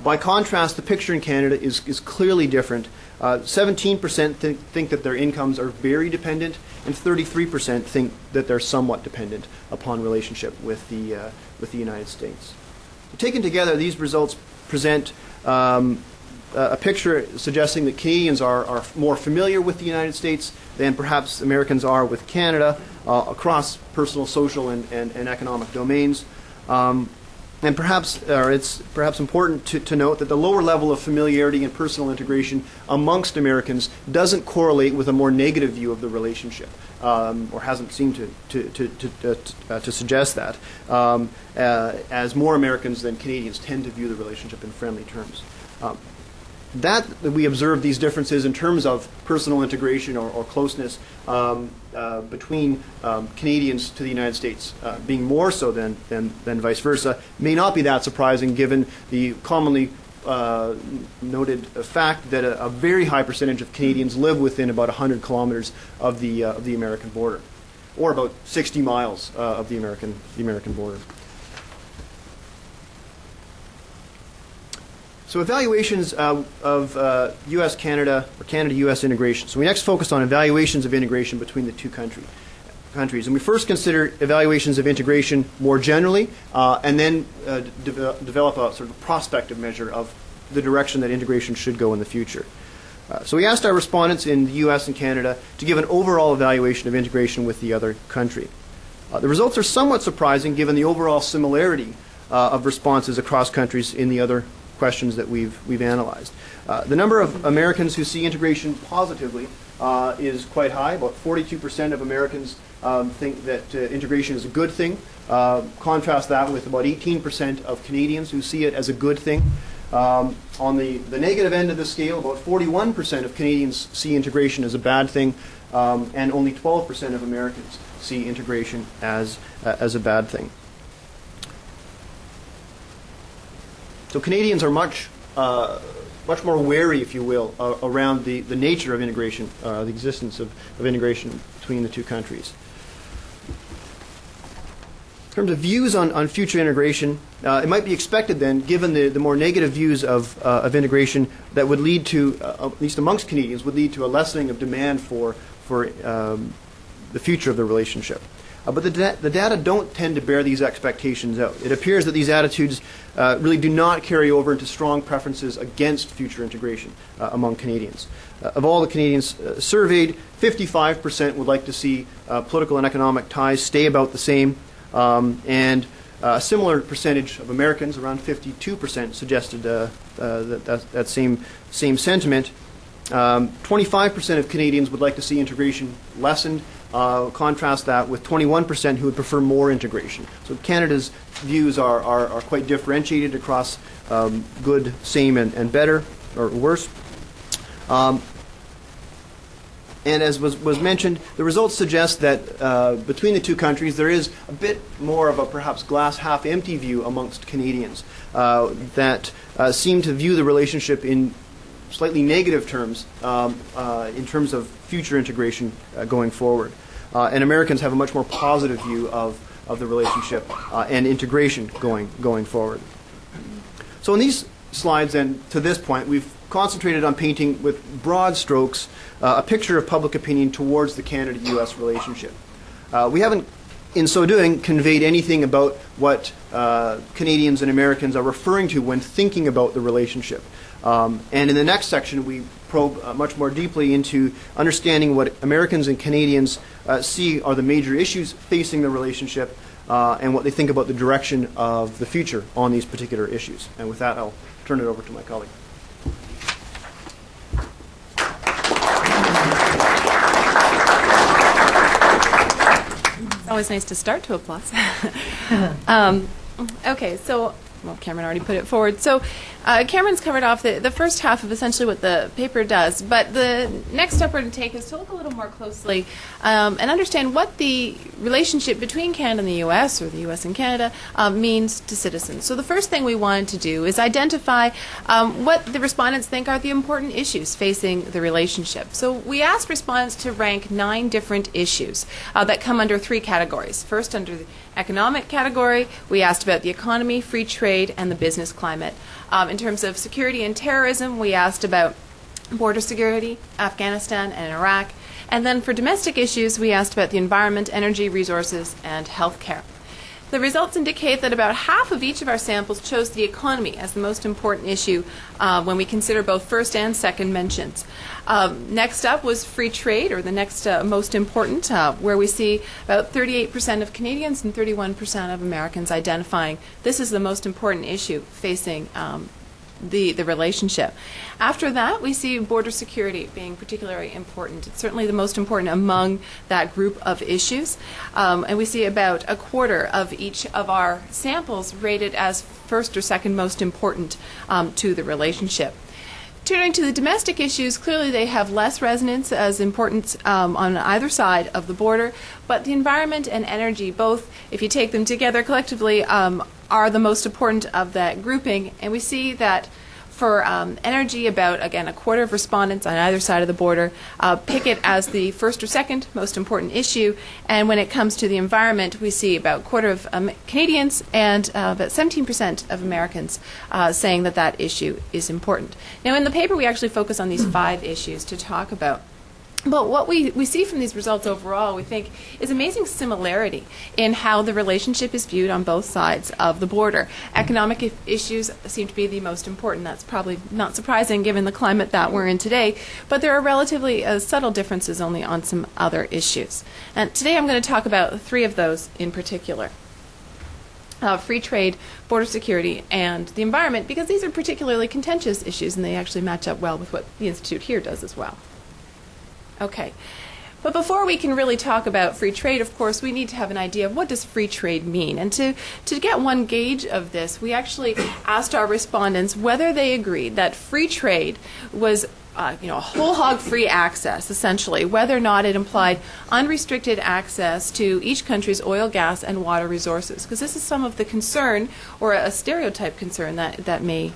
By contrast, the picture in Canada is clearly different. 17% think that their incomes are very dependent, and 33% think that they're somewhat dependent upon relationship with the United States. Taken together, these results present a picture suggesting that Canadians are more familiar with the United States than perhaps Americans are with Canada across personal, social, and economic domains. And it's perhaps important to note that the lower level of familiarity and personal integration amongst Americans doesn't correlate with a more negative view of the relationship, or hasn't seemed to suggest that, as more Americans than Canadians tend to view the relationship in friendly terms. That we observe these differences in terms of personal integration or closeness between Canadians to the United States being more so than vice versa may not be that surprising given the commonly noted fact that a very high percentage of Canadians live within about 100 kilometers of the American border, or about 60 miles of the American border. So evaluations of U.S. Canada or Canada-U.S. integration. So we next focused on evaluations of integration between the two countries. And we first consider evaluations of integration more generally, and then develop a sort of prospective measure of the direction that integration should go in the future. So we asked our respondents in the U.S. and Canada to give an overall evaluation of integration with the other country. The results are somewhat surprising given the overall similarity of responses across countries in the other questions that we've analyzed. The number of Americans who see integration positively is quite high. About 42% of Americans think that integration is a good thing. Contrast that with about 18% of Canadians who see it as a good thing. On the negative end of the scale, about 41% of Canadians see integration as a bad thing, and only 12% of Americans see integration as a bad thing. So Canadians are much more wary, if you will, around the nature of integration, the existence of integration between the two countries. In terms of views on future integration, it might be expected then, given the more negative views of integration, that would lead to, at least amongst Canadians, would lead to a lessening of demand for the future of the relationship. But the data don't tend to bear these expectations out. It appears that these attitudes really do not carry over into strong preferences against future integration among Canadians. Of all the Canadians surveyed, 55% would like to see political and economic ties stay about the same, and a similar percentage of Americans, around 52%, suggested that same sentiment. 25% of Canadians would like to see integration lessened, Contrast that with 21% who would prefer more integration. So Canada's views are quite differentiated across good, same, and better, or worse. And as was mentioned, the results suggest that between the two countries there is a bit more of a perhaps glass half empty view amongst Canadians that seem to view the relationship in slightly negative terms in terms of future integration going forward. And Americans have a much more positive view of the relationship and integration going forward. So in these slides, and to this point, we've concentrated on painting with broad strokes a picture of public opinion towards the Canada-U.S. relationship. We haven't, in so doing, conveyed anything about what Canadians and Americans are referring to when thinking about the relationship. And in the next section, we probe much more deeply into understanding what Americans and Canadians see are the major issues facing the relationship and what they think about the direction of the future on these particular issues. And with that, I'll turn it over to my colleague. Always nice to start to applause. Okay, so, well, Cameron already put it forward. So Cameron's covered off the first half of essentially what the paper does, but the next step we're going to take is to look a little more closely and understand what the relationship between Canada and the U.S., or the U.S. and Canada, means to citizens. So the first thing we wanted to do is identify what the respondents think are the important issues facing the relationship. So we asked respondents to rank 9 different issues that come under 3 categories. First, under the economic category, we asked about the economy, free trade, and the business climate. In terms of security and terrorism, we asked about border security, Afghanistan, and Iraq. And then for domestic issues, we asked about the environment, energy, resources, and healthcare. The results indicate that about half of each of our samples chose the economy as the most important issue when we consider both first and second mentions. Next up was free trade, or the next most important, where we see about 38% of Canadians and 31% of Americans identifying this is the most important issue facing the relationship. After that, we see border security being particularly important. It's certainly the most important among that group of issues. And we see about a quarter of each of our samples rated as first or second most important to the relationship. Turning to the domestic issues, clearly they have less resonance as important on either side of the border, but the environment and energy, both, if you take them together collectively, are the most important of that grouping. And we see that for energy, about, again, a quarter of respondents on either side of the border pick it as the first or second most important issue. And when it comes to the environment, we see about a quarter of Canadians and about 17% of Americans saying that that issue is important. Now, in the paper, we actually focus on these 5 issues to talk about. But what we see from these results overall, we think, is amazing similarity in how the relationship is viewed on both sides of the border. Economic issues seem to be the most important. That's probably not surprising given the climate that we're in today. But there are relatively subtle differences only on some other issues. And today I'm going to talk about 3 of those in particular. Free trade, border security, and the environment, because these are particularly contentious issues and they actually match up well with what the Institute here does as well. Okay, but before we can really talk about free trade, of course, we need to have an idea of what does free trade mean. And to get one gauge of this, we actually asked our respondents whether they agreed that free trade was a whole hog free access, essentially, whether or not it implied unrestricted access to each country's oil, gas, and water resources, because this is some of the concern, or a stereotype concern, that may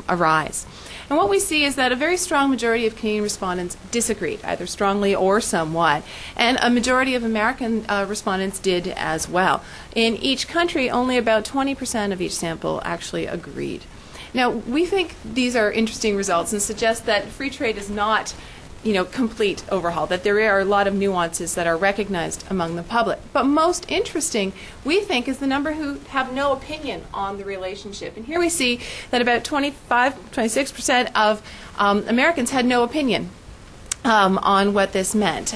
arise. And what we see is that a very strong majority of Canadian respondents disagreed, either strongly or somewhat, and a majority of American respondents did as well. In each country, only about 20% of each sample actually agreed. Now, we think these are interesting results and suggest that free trade is not complete overhaul, that there are a lot of nuances that are recognized among the public. But most interesting, we think, is the number who have no opinion on the relationship. And here we see that about 26% of Americans had no opinion on what this meant,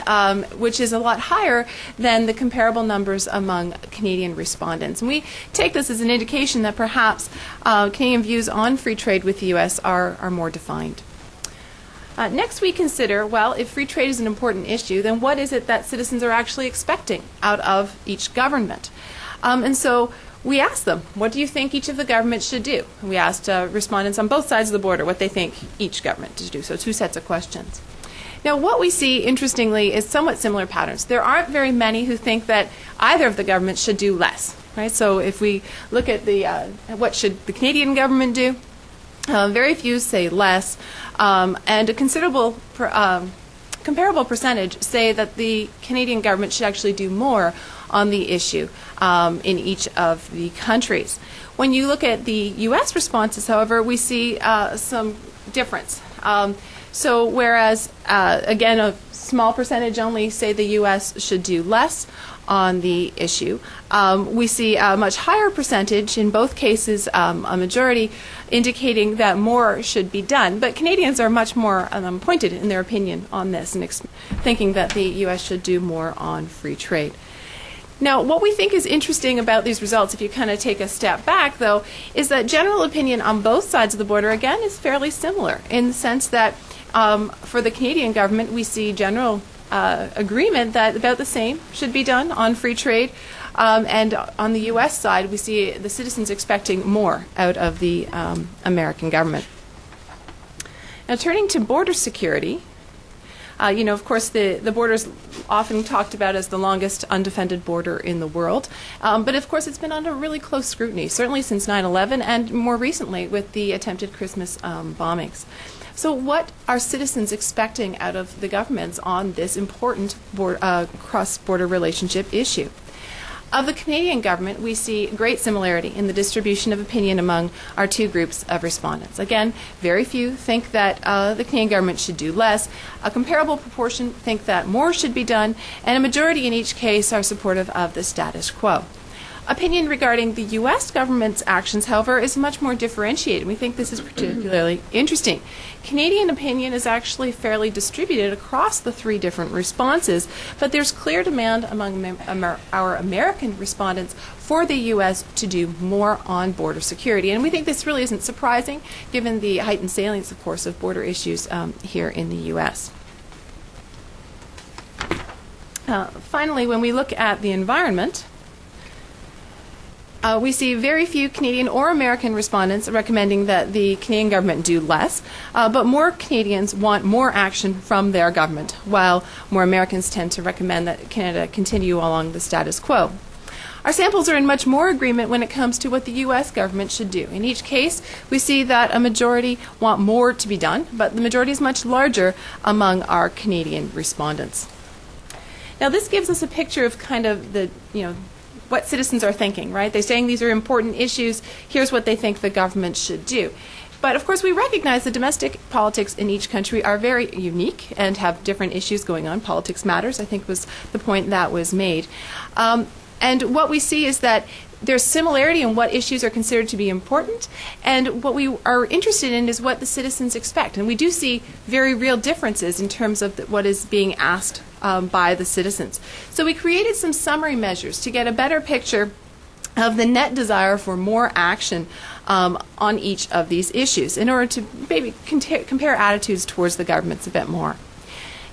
which is a lot higher than the comparable numbers among Canadian respondents. And we take this as an indication that perhaps Canadian views on free trade with the U.S. are more defined. Next, we consider, well, if free trade is an important issue, then what is it that citizens are actually expecting out of each government? And so we asked them, what do you think each of the governments should do? We asked respondents on both sides of the border what they think each government should do, so 2 sets of questions. Now, what we see, interestingly, is somewhat similar patterns. There aren't very many who think that either of the governments should do less, right? So if we look at the what should the Canadian government do, very few say less, and a considerable comparable percentage say that the Canadian government should actually do more on the issue in each of the countries. When you look at the U.S. responses, however, we see some difference. So whereas, again, a small percentage only say the U.S. should do less on the issue, we see a much higher percentage, in both cases a majority, indicating that more should be done. But Canadians are much more pointed in their opinion on this and thinking that the U.S. should do more on free trade. Now, what we think is interesting about these results, if you kind of take a step back, though, is that general opinion on both sides of the border, again, is fairly similar in the sense that for the Canadian government, we see general agreement that about the same should be done on free trade. And on the U.S. side, we see the citizens expecting more out of the American government. Now, turning to border security, of course, the border is often talked about as the longest undefended border in the world. But, of course, it's been under really close scrutiny, certainly since 9/11 and more recently with the attempted Christmas bombings. So what are citizens expecting out of the governments on this important cross-border relationship issue? Of the Canadian government, we see great similarity in the distribution of opinion among our 2 groups of respondents. Again, very few think that the Canadian government should do less. A comparable proportion think that more should be done, and a majority in each case are supportive of the status quo. Opinion regarding the U.S. government's actions, however, is much more differentiated. We think this is particularly interesting. Canadian opinion is actually fairly distributed across the 3 different responses, but there's clear demand among our American respondents for the U.S. to do more on border security. And we think this really isn't surprising, given the heightened salience, of course, of border issues here in the U.S. Finally, when we look at the environment, we see very few Canadian or American respondents recommending that the Canadian government do less, but more Canadians want more action from their government, while more Americans tend to recommend that Canada continue along the status quo. Our samples are in much more agreement when it comes to what the U.S. government should do. In each case, we see that a majority want more to be done, but the majority is much larger among our Canadian respondents. Now, this gives us a picture of kind of the, what citizens are thinking, right? They're saying these are important issues. Here's what they think the government should do. But, of course, we recognize that domestic politics in each country are very unique and have different issues going on. Politics matters, I think, was the point that was made. And what we see is that there's similarity in what issues are considered to be important, and what we are interested in is what the citizens expect. And we do see very real differences in terms of what is being asked by the citizens. So we created some summary measures to get a better picture of the net desire for more action on each of these issues in order to maybe compare attitudes towards the governments a bit more.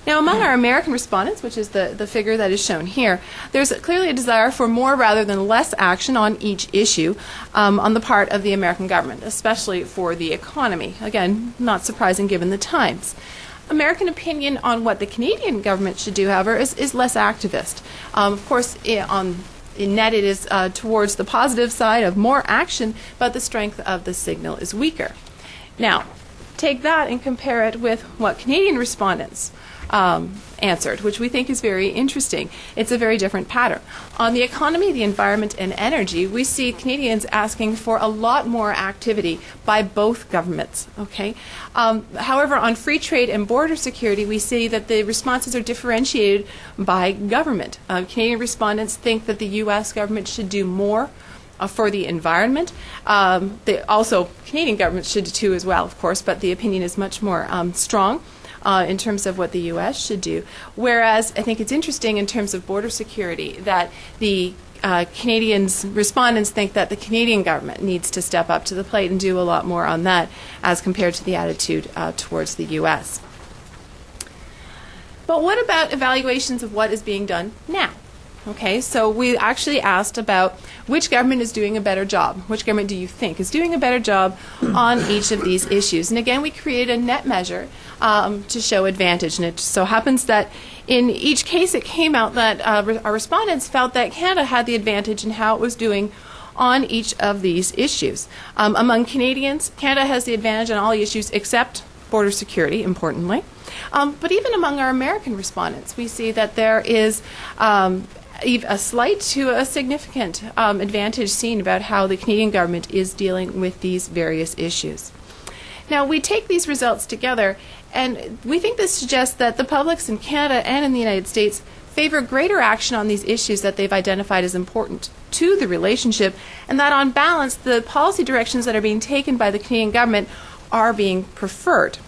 Now, among our American respondents, which is the figure that is shown here, there's clearly a desire for more rather than less action on each issue on the part of the American government, especially for the economy. Again, not surprising given the times. American opinion on what the Canadian government should do, however, is less activist. Of course, in net it is towards the positive side of more action, but the strength of the signal is weaker. Now, take that and compare it with what Canadian respondents answered, which we think is very interesting. It's a very different pattern. On the economy, the environment, and energy, we see Canadians asking for a lot more activity by both governments. Okay. However, on free trade and border security, we see that the responses are differentiated by government. Canadian respondents think that the U.S. government should do more for the environment. Also, Canadian government should too as well, of course, but the opinion is much more strong in terms of what the U.S. should do. Whereas I think it's interesting in terms of border security that the Canadians, respondents think that the Canadian government needs to step up to the plate and do a lot more on that as compared to the attitude towards the U.S. But what about evaluations of what is being done now? Okay, so we actually asked about which government is doing a better job. Which government do you think is doing a better job on each of these issues? And again, we created a net measure to show advantage. And it so happens that in each case it came out that our respondents felt that Canada had the advantage in how it was doing on each of these issues. Among Canadians, Canada has the advantage on all issues except border security, importantly. But even among our American respondents, we see that there is a slight to a significant advantage seen about how the Canadian government is dealing with these various issues. Now, we take these results together, and we think this suggests that the publics in Canada and in the United States favor greater action on these issues that they've identified as important to the relationship, and that on balance, the policy directions that are being taken by the Canadian government are being preferred.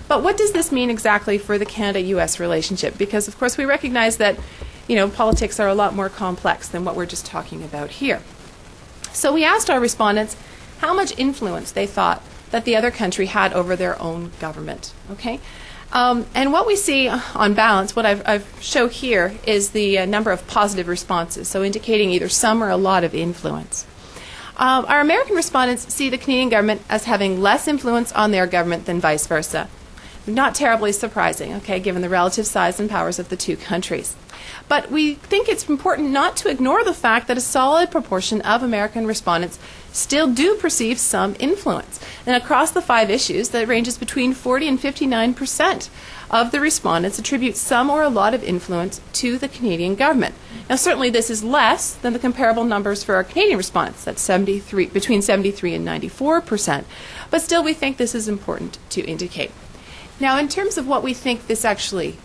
But what does this mean exactly for the Canada-U.S. relationship? Because, of course, we recognize that politics are a lot more complex than what we're just talking about here. So we asked our respondents how much influence they thought that the other country had over their own government. Okay, and what we see on balance, what I've show here is the number of positive responses, so indicating either some or a lot of influence. Our American respondents see the Canadian government as having less influence on their government than vice versa. Not terribly surprising, okay, given the relative size and powers of the two countries. But we think it's important not to ignore the fact that a solid proportion of American respondents still do perceive some influence. And across the 5 issues, that ranges between 40 and 59% of the respondents attribute some or a lot of influence to the Canadian government. Now, certainly this is less than the comparable numbers for our Canadian respondents. That's between 73 and 94%. But still, we think this is important to indicate. Now, in terms of what we think this actually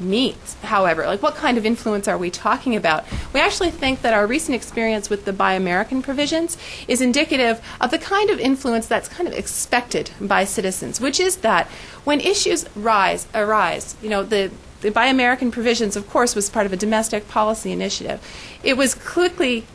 means, however, like what kind of influence are we talking about? We actually think that our recent experience with the Buy American provisions is indicative of the kind of influence that's kind of expected by citizens, which is that when issues arise, the Buy American provisions, of course, was part of a domestic policy initiative. It was quickly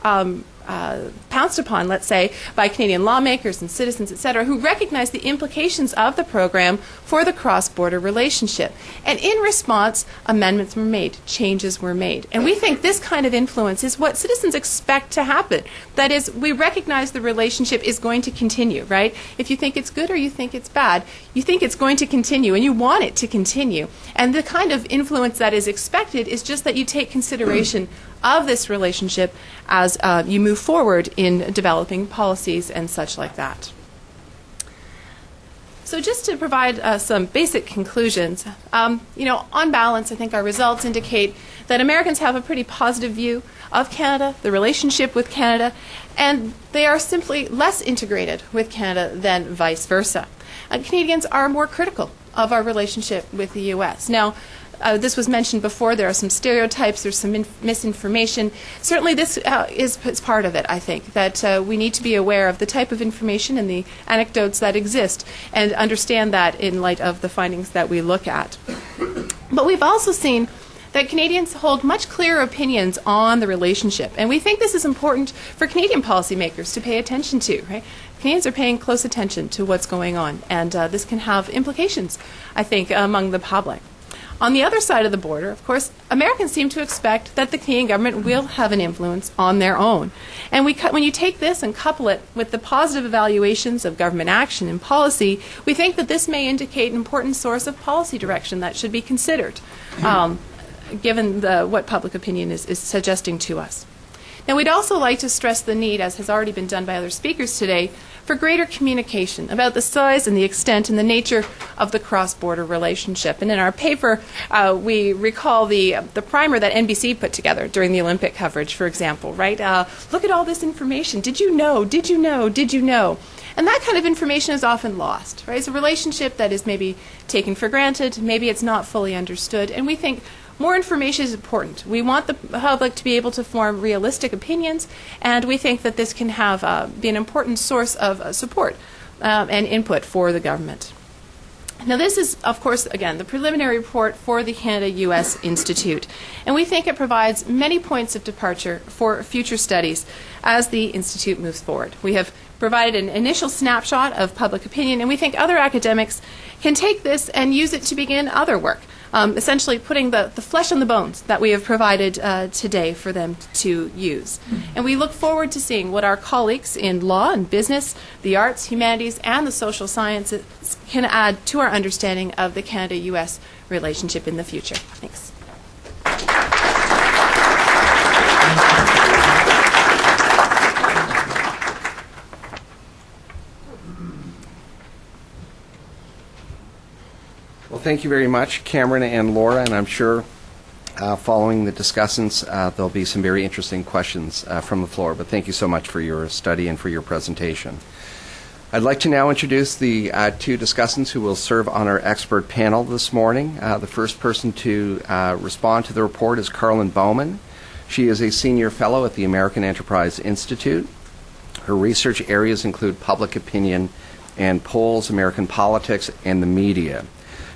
pounced upon, let's say, by Canadian lawmakers and citizens, etc., who recognized the implications of the program for the cross-border relationship. And in response, amendments were made, changes were made. And we think this kind of influence is what citizens expect to happen. That is, we recognize the relationship is going to continue, right? If you think it's good or you think it's bad, you think it's going to continue and you want it to continue. And the kind of influence that is expected is just that you take consideration of this relationship as you move forward in developing policies and such like that. So just to provide some basic conclusions, on balance, I think our results indicate that Americans have a pretty positive view of Canada, the relationship with Canada, and they are simply less integrated with Canada than vice versa. Canadians are more critical of our relationship with the U.S. Now, this was mentioned before. There are some stereotypes. There's some misinformation. Certainly this is part of it, I think, that we need to be aware of the type of information and the anecdotes that exist and understand that in light of the findings that we look at. But we've also seen that Canadians hold much clearer opinions on the relationship. And we think this is important for Canadian policymakers to pay attention to, right? Canadians are paying close attention to what's going on, and this can have implications, I think, among the public. On the other side of the border, of course, Americans seem to expect that the Canadian government will have an influence on their own. And when you take this and couple it with the positive evaluations of government action and policy, we think that this may indicate an important source of policy direction that should be considered, given what public opinion is suggesting to us. Now, we'd also like to stress the need, as has already been done by other speakers today, for greater communication about the size and the extent and the nature of the cross-border relationship. And in our paper, we recall the primer that NBC put together during the Olympic coverage, for example, right? Look at all this information. Did you know? Did you know? Did you know? And that kind of information is often lost, right? It's a relationship that is maybe taken for granted. Maybe it's not fully understood. And we think more information is important. We want the public to be able to form realistic opinions, and we think that this can be an important source of support and input for the government. Now, this is, of course, again, the preliminary report for the Canada-U.S. Institute, and we think it provides many points of departure for future studies as the Institute moves forward. We have provided an initial snapshot of public opinion, and we think other academics can take this and use it to begin other work essentially putting the flesh on the bones that we have provided today for them to use. And we look forward to seeing what our colleagues in law and business, the arts, humanities, and the social sciences can add to our understanding of the Canada-U.S. relationship in the future. Thanks. Well, thank you very much, Cameron and Laura, and I'm sure following the discussants, there'll be some very interesting questions from the floor, but thank you so much for your study and for your presentation. I'd like to now introduce the two discussants who will serve on our expert panel this morning. The first person to respond to the report is Carlin Bowman. She is a senior fellow at the American Enterprise Institute. Her research areas include public opinion and polls, American politics, and the media.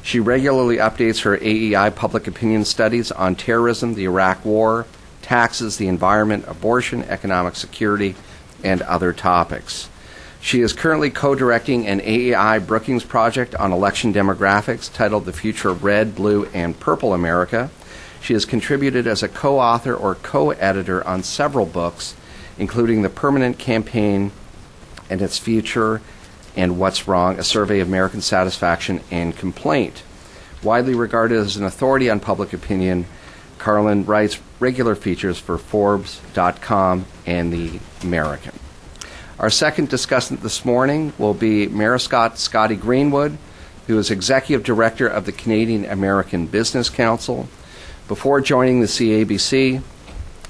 She regularly updates her AEI public opinion studies on terrorism, the Iraq War, taxes, the environment, abortion, economic security, and other topics. She is currently co-directing an AEI Brookings project on election demographics titled The Future of Red, Blue, and Purple America. She has contributed as a co-author or co-editor on several books, including The Permanent Campaign and Its Future and What's Wrong, a survey of American satisfaction and complaint. Widely regarded as an authority on public opinion, Carlin writes regular features for Forbes.com and The American. Our second discussant this morning will be Mariscott Scotty Greenwood, who is Executive Director of the Canadian American Business Council. Before joining the CABC,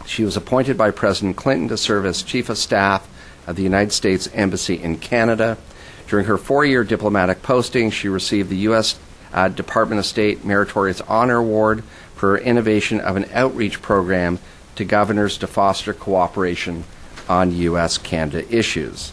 she was appointed by President Clinton to serve as Chief of Staff of the United States Embassy in Canada. During her 4-year diplomatic posting, she received the U.S. Department of State Meritorious Honor Award for her innovation of an outreach program to governors to foster cooperation on U.S. Canada issues.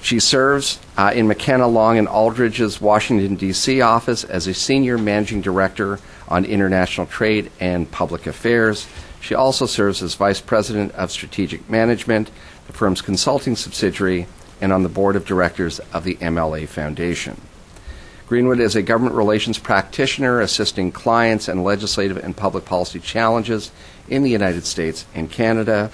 She serves in McKenna, Long & Aldridge's Washington, D.C. office as a Senior Managing Director on International Trade and Public Affairs. She also serves as Vice President of Strategic Management, the firm's consulting subsidiary, and on the Board of Directors of the MLA Foundation. Greenwood is a government relations practitioner assisting clients in legislative and public policy challenges in the United States and Canada.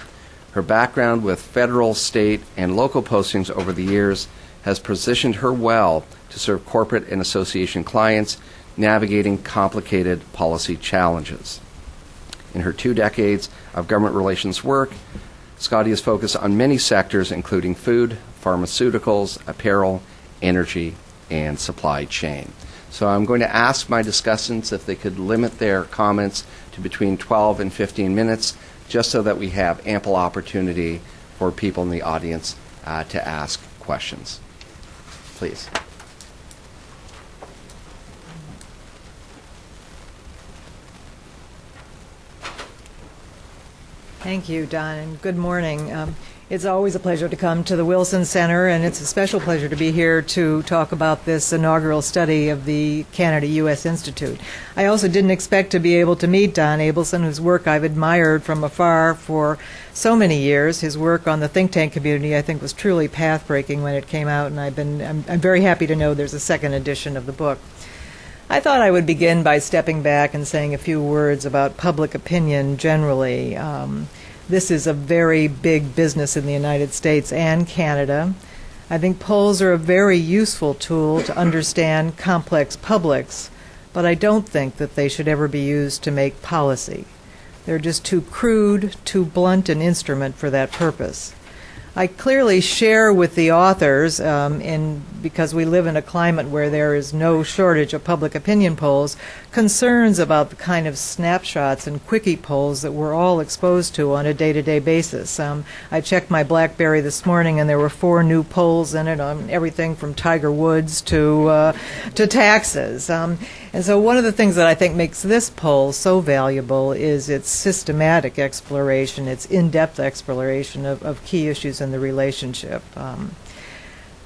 Her background with federal, state, and local postings over the years has positioned her well to serve corporate and association clients navigating complicated policy challenges. In her 2 decades of government relations work, Scotty has focused on many sectors, including food, pharmaceuticals, apparel, energy, and supply chain. So I'm going to ask my discussants if they could limit their comments to between 12 and 15 minutes, just so that we have ample opportunity for people in the audience to ask questions. Please. Thank you, Don, and good morning. It's always a pleasure to come to the Wilson Center, and it's a special pleasure to be here to talk about this inaugural study of the Canada-U.S. Institute. I also didn't expect to be able to meet Don Abelson, whose work I've admired from afar for so many years. His work on the think tank community, I think, was truly path-breaking when it came out, and I'm very happy to know there's a second edition of the book. I thought I would begin by stepping back and saying a few words about public opinion generally. This is a very big business in the United States and Canada. I think polls are a very useful tool to understand complex publics, but I don't think that they should ever be used to make policy. They're just too crude, too blunt an instrument for that purpose. I clearly share with the authors, because we live in a climate where there is no shortage of public opinion polls, concerns about the kind of snapshots and quickie polls that we're all exposed to on a day-to-day basis. I checked my BlackBerry this morning, and there were 4 new polls in it on everything from Tiger Woods to taxes. And so one of the things that I think makes this poll so valuable is its systematic exploration, its in-depth exploration of key issues in the relationship.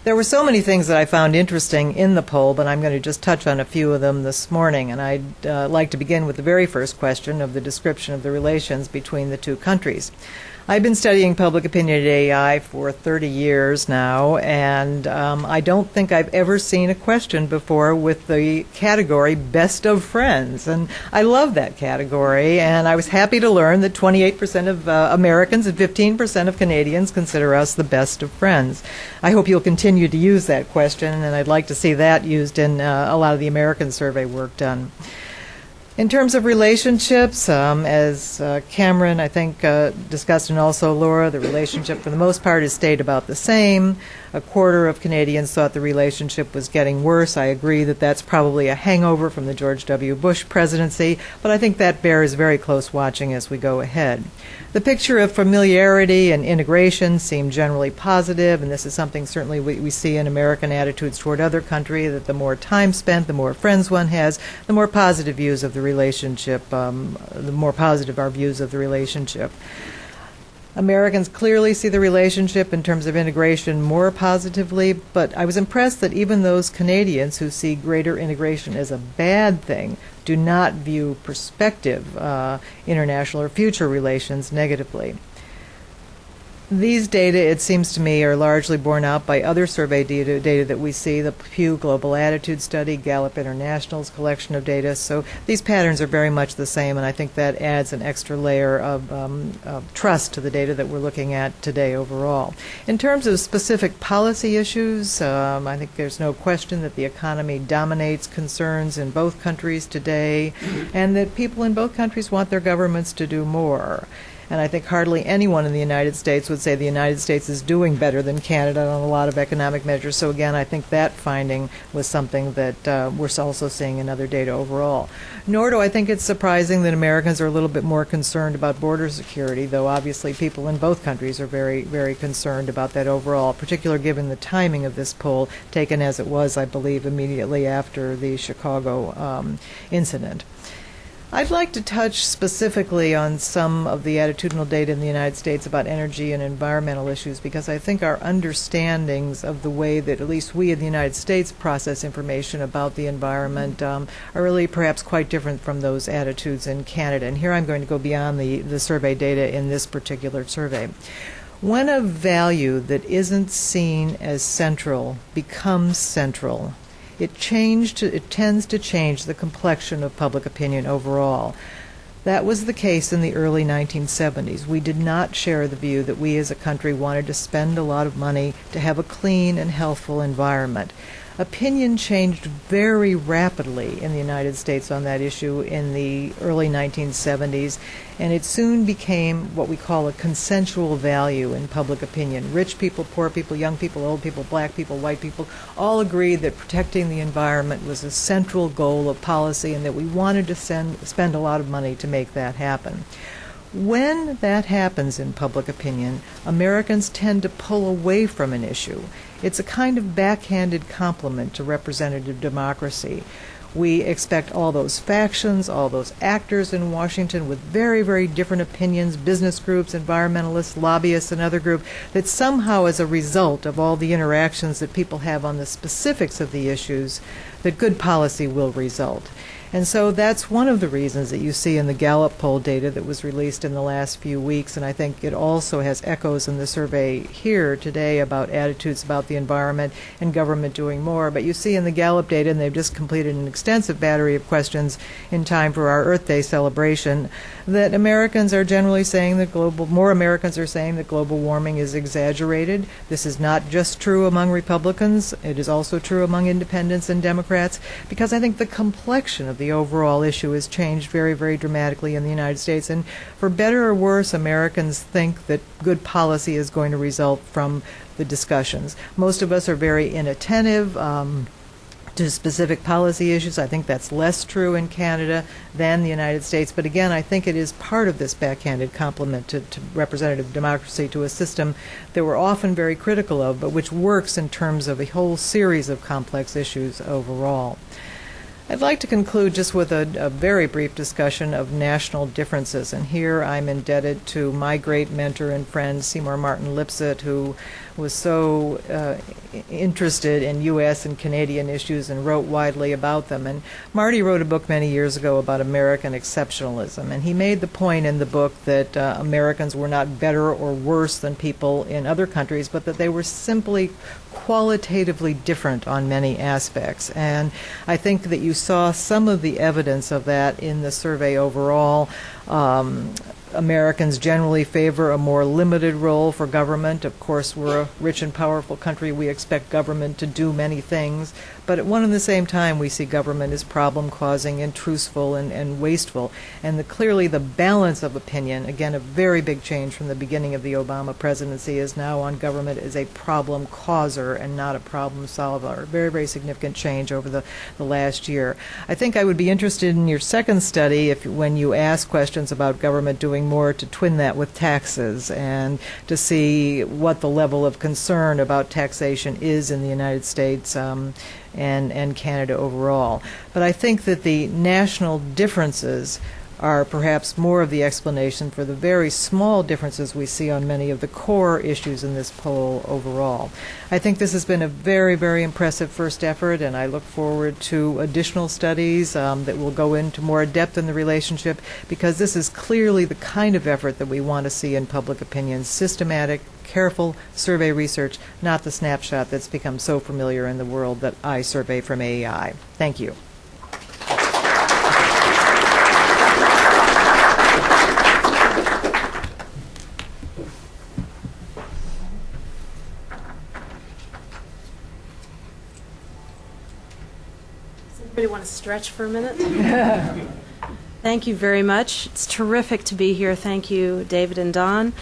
There were so many things that I found interesting in the poll, but I'm going to just touch on a few of them this morning. And I'd like to begin with the very first question of the description of the relations between the two countries. I've been studying public opinion at AI for 30 years now, and I don't think I've ever seen a question before with the category Best of Friends. And I love that category, and I was happy to learn that 28% of Americans and 15% of Canadians consider us the best of friends. I hope you'll continue to use that question, and I'd like to see that used in a lot of the American survey work done. In terms of relationships, as Cameron, I think, discussed, and also Laura, the relationship for the most part has stayed about the same. A quarter of Canadians thought the relationship was getting worse. I agree that that's probably a hangover from the George W. Bush presidency, but I think that bears very close watching as we go ahead. The picture of familiarity and integration seemed generally positive, and this is something certainly we see in American attitudes toward other countries, that the more time spent, the more friends one has, the more positive views of the relationship, the more positive our views of the relationship. Americans clearly see the relationship in terms of integration more positively, but I was impressed that even those Canadians who see greater integration as a bad thing do not view prospective international or future relations negatively. These data, it seems to me, are largely borne out by other survey data that we see, the Pew Global Attitude Study, Gallup International's collection of data. So these patterns are very much the same, and I think that adds an extra layer of trust to the data that we're looking at today overall. In terms of specific policy issues, I think there's no question that the economy dominates concerns in both countries today, and that people in both countries want their governments to do more. And I think hardly anyone in the United States would say the United States is doing better than Canada on a lot of economic measures. So again, I think that finding was something that we're also seeing in other data overall. Nor do I think it's surprising that Americans are a little bit more concerned about border security, though obviously people in both countries are very, very concerned about that overall, particularly given the timing of this poll, taken as it was, I believe, immediately after the Chicago incident. I'd like to touch specifically on some of the attitudinal data in the United States about energy and environmental issues, because I think our understandings of the way that at least we in the United States process information about the environment are really perhaps quite different from those attitudes in Canada. And here I'm going to go beyond the survey data in this particular survey. When a value that isn't seen as central becomes central, it tends to change the complexion of public opinion overall. That was the case in the early 1970s. We did not share the view that we as a country wanted to spend a lot of money to have a clean and healthful environment. Opinion changed very rapidly in the United States on that issue in the early 1970s, and it soon became what we call a consensual value in public opinion. Rich people, poor people, young people, old people, black people, white people, all agreed that protecting the environment was a central goal of policy and that we wanted to spend a lot of money to make that happen. When that happens in public opinion, Americans tend to pull away from an issue. It's a kind of backhanded compliment to representative democracy. We expect all those factions, all those actors in Washington with very, very different opinions, business groups, environmentalists, lobbyists, and other groups, that somehow as a result of all the interactions that people have on the specifics of the issues, that good policy will result. And so that's one of the reasons that you see in the Gallup poll data that was released in the last few weeks, and I think it also has echoes in the survey here today about attitudes about the environment and government doing more. But you see in the Gallup data, and they've just completed an extensive battery of questions in time for our Earth Day celebration, that Americans are generally saying that more Americans are saying that global warming is exaggerated. This is not just true among Republicans, it is also true among independents and Democrats, because I think the complexion of the overall issue has changed very, very dramatically in the United States. And for better or worse, Americans think that good policy is going to result from the discussions. Most of us are very inattentive to specific policy issues. I think that's less true in Canada than the United States. But again, I think it is part of this backhanded compliment to representative democracy, to a system that we're often very critical of, but which works in terms of a whole series of complex issues overall. I'd like to conclude just with a very brief discussion of national differences. And here I'm indebted to my great mentor and friend, Seymour Martin Lipset, who was so interested in U.S. and Canadian issues and wrote widely about them. And Marty wrote a book many years ago about American exceptionalism. And he made the point in the book that Americans were not better or worse than people in other countries, but that they were simply qualitatively different on many aspects. And I think that you saw some of the evidence of that in the survey overall. Americans generally favor a more limited role for government. Of course, we're a rich and powerful country. We expect government to do many things. But at one and the same time, we see government as problem-causing, intruseful, and wasteful. And clearly the balance of opinion, again, a very big change from the beginning of the Obama presidency, is now on government as a problem causer and not a problem solver. Very, very significant change over the last year. I think I would be interested in your second study when you ask questions about government doing more, to twin that with taxes and to see what the level of concern about taxation is in the United States and Canada overall. But I think that the national differences are perhaps more of the explanation for the very small differences we see on many of the core issues in this poll overall. I think this has been a very, very impressive first effort, and I look forward to additional studies that will go into more depth in the relationship, because this is clearly the kind of effort that we want to see in public opinion: systematic, careful survey research, not the snapshot that's become so familiar in the world that I survey from AEI. Thank you. Anybody want to stretch for a minute? Thank you very much. It's terrific to be here. Thank you, David and Don.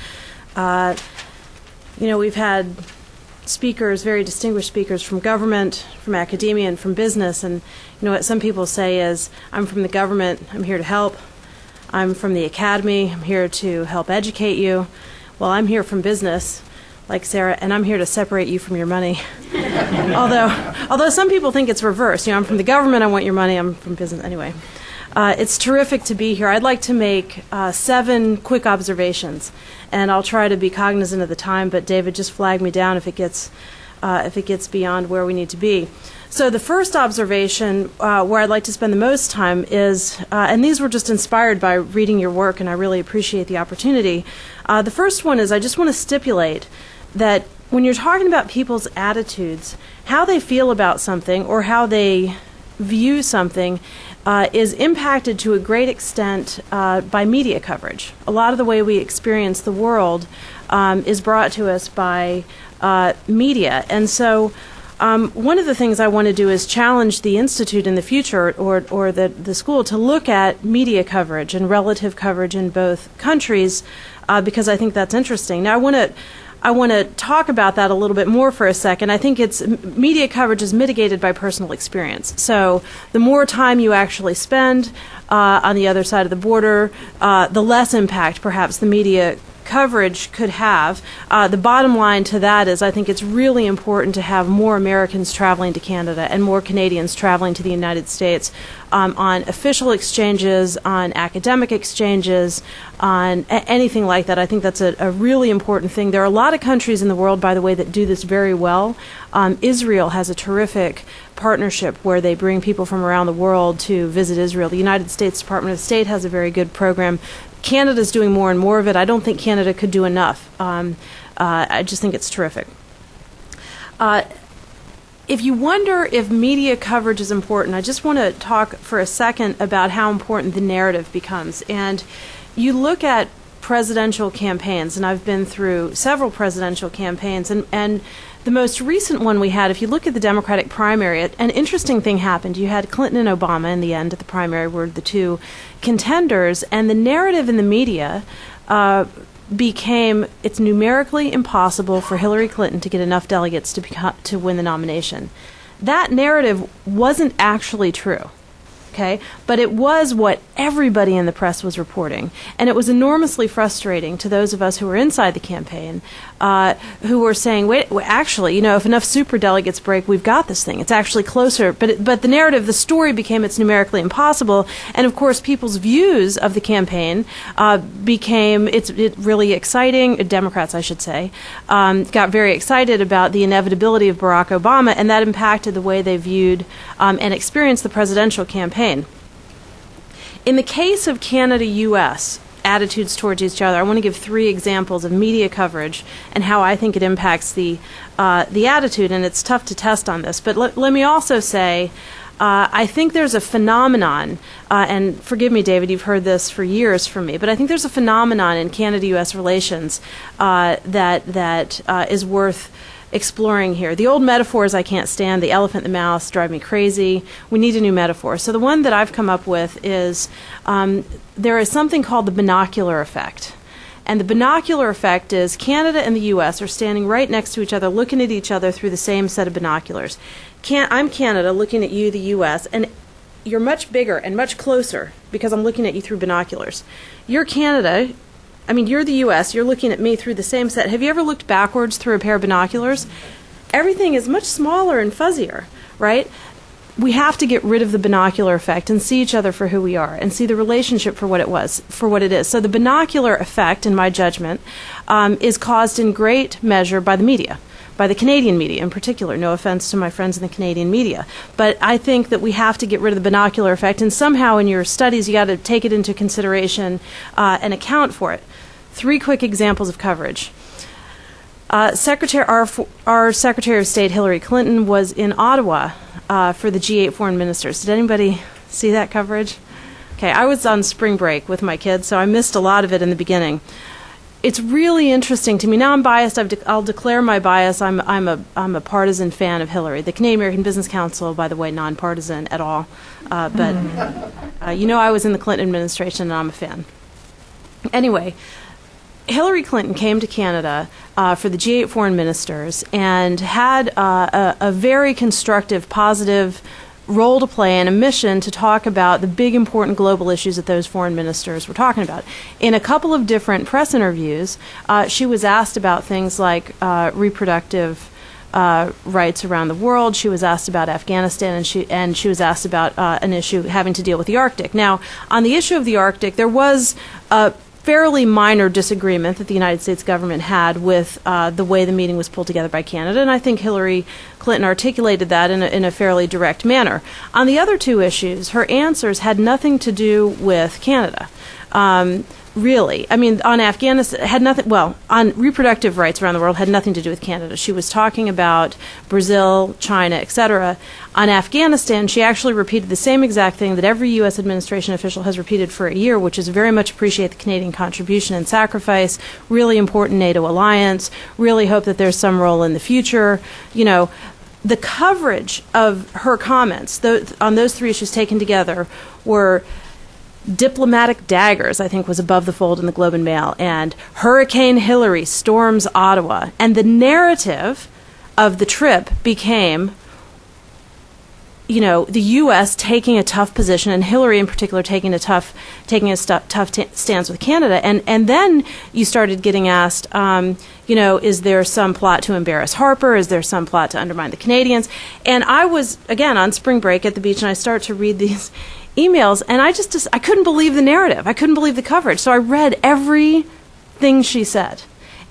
We've had speakers, very distinguished speakers from government, from academia, and from business. And what some people say is, I'm from the government, I'm here to help. I'm from the academy, I'm here to help educate you. Well, I'm here from business, like Sarah, and I'm here to separate you from your money. Although some people think it's reversed. I'm from the government, I want your money, I'm from business. Anyway, it's terrific to be here. I'd like to make 7 quick observations, and I'll try to be cognizant of the time, but David, just flag me down if it gets beyond where we need to be. So the first observation, where I'd like to spend the most time, is, and these were just inspired by reading your work, and I really appreciate the opportunity. The first one is, I just want to stipulate that when you're talking about people's attitudes, how they feel about something or how they view something is impacted to a great extent by media coverage. A lot of the way we experience the world is brought to us by media. And so one of the things I want to do is challenge the Institute in the future, or the school, to look at media coverage and relative coverage in both countries, because I think that's interesting. Now, I want to talk about that a little bit more for a second. I think media coverage is mitigated by personal experience. So the more time you actually spend on the other side of the border, the less impact perhaps the media coverage could have. The bottom line to that is, I think it's really important to have more Americans traveling to Canada and more Canadians traveling to the United States on official exchanges, on academic exchanges, on anything like that. I think that's a really important thing. There are a lot of countries in the world, by the way, that do this very well. Israel has a terrific partnership where they bring people from around the world to visit Israel. The United States Department of State has a very good program. Canada's doing more and more of it. I don't think Canada could do enough. I just think it's terrific. If you wonder if media coverage is important, I just want to talk for a second about how important the narrative becomes. And you look at presidential campaigns, and I've been through several presidential campaigns, and the most recent one we had, if you look at the Democratic primary, an interesting thing happened. You had Clinton and Obama in the end at the primary were the two contenders, and the narrative in the media became it's numerically impossible for Hillary Clinton to get enough delegates to win the nomination. That narrative wasn't actually true. Okay, but it was what everybody in the press was reporting, and it was enormously frustrating to those of us who were inside the campaign, who were saying, "Wait, actually, if enough superdelegates break, we've got this thing. It's actually closer." But the narrative, the story became it's numerically impossible, and of course, people's views of the campaign became it really exciting. Democrats, I should say, got very excited about the inevitability of Barack Obama, and that impacted the way they viewed and experienced the presidential campaign. In the case of Canada-U.S. attitudes towards each other, I want to give 3 examples of media coverage and how I think it impacts the attitude, and it's tough to test on this. But let me also say, I think there's a phenomenon, and forgive me, David, you've heard this for years from me, but I think there's a phenomenon in Canada-U.S. relations that is worth exploring here. The old metaphors I can't stand. The elephant and the mouse drive me crazy. We need a new metaphor. So the one that I've come up with is there is something called the binocular effect. And the binocular effect is Canada and the U.S. are standing right next to each other, looking at each other through the same set of binoculars. I'm Canada looking at you, the U.S., and you're much bigger and much closer because I'm looking at you through binoculars. You're Canada. You're the U.S., you're looking at me through the same set. Have you ever looked backwards through a pair of binoculars? Everything is much smaller and fuzzier, right? We have to get rid of the binocular effect and see each other for who we are and see the relationship for what it is. So the binocular effect, in my judgment, is caused in great measure by the media, by the Canadian media in particular. No offense to my friends in the Canadian media. But I think that we have to get rid of the binocular effect, and somehow in your studies you got to take it into consideration and account for it. 3 quick examples of coverage. Our Secretary of State, Hillary Clinton, was in Ottawa for the G8 foreign ministers. Did anybody see that coverage? Okay, I was on spring break with my kids, so I missed a lot of it in the beginning. It's really interesting to me. Now I'm biased. I'll declare my bias. I'm a partisan fan of Hillary. The Canadian American Business Council, by the way, nonpartisan at all. But I was in the Clinton administration, and I'm a fan. Anyway, Hillary Clinton came to Canada for the G8 foreign ministers and had a very constructive, positive role to play and a mission to talk about the big, important global issues that those foreign ministers were talking about. In a couple of different press interviews, she was asked about things like reproductive rights around the world. She was asked about Afghanistan, and she was asked about an issue having to deal with the Arctic. Now, on the issue of the Arctic, there was a fairly minor disagreement that the United States government had with the way the meeting was pulled together by Canada, and I think Hillary Clinton articulated that in a fairly direct manner. On the other 2 issues, her answers had nothing to do with Canada. Really. On Afghanistan, had nothing, on reproductive rights around the world, had nothing to do with Canada. She was talking about Brazil, China, etc. On Afghanistan, she actually repeated the same exact thing that every U.S. administration official has repeated for a year, which is very much appreciate the Canadian contribution and sacrifice, really important NATO alliance, really hope that there's some role in the future. The coverage of her comments on those 3 issues taken together were diplomatic daggers, I think, was above the fold in the Globe and Mail, and Hurricane Hillary storms Ottawa. And the narrative of the trip became, the U.S. taking a tough position, and Hillary in particular taking a tough stance with Canada. And then you started getting asked, is there some plot to embarrass Harper? Is there some plot to undermine the Canadians? And I was, again, on spring break at the beach, and I start to read these emails, and I couldn't believe the narrative. I couldn't believe the coverage. So I read everything she said.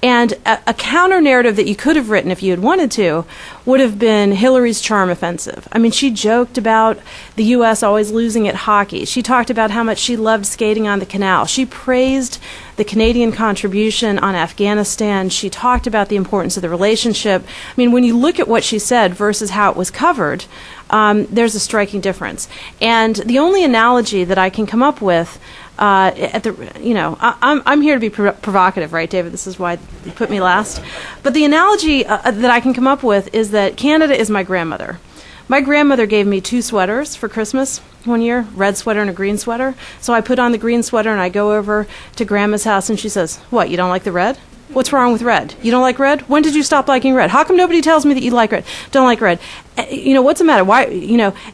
And a counter-narrative that you could have written if you had wanted to would have been Hillary's charm offensive. She joked about the U.S. always losing at hockey. She talked about how much she loved skating on the canal. She praised the Canadian contribution on Afghanistan. She talked about the importance of the relationship. When you look at what she said versus how it was covered, there's a striking difference. And the only analogy that I can come up with I'm here to be provocative, right, David? This is why you put me last. But the analogy that I can come up with is that Canada is my grandmother. My grandmother gave me 2 sweaters for Christmas one year, red sweater and a green sweater. So I put on the green sweater and I go over to Grandma's house and she says, "What, you don't like the red?" What's wrong with red? You don't like red? When did you stop liking red? How come nobody tells me that you like red? Don't like red. What's the matter? Why,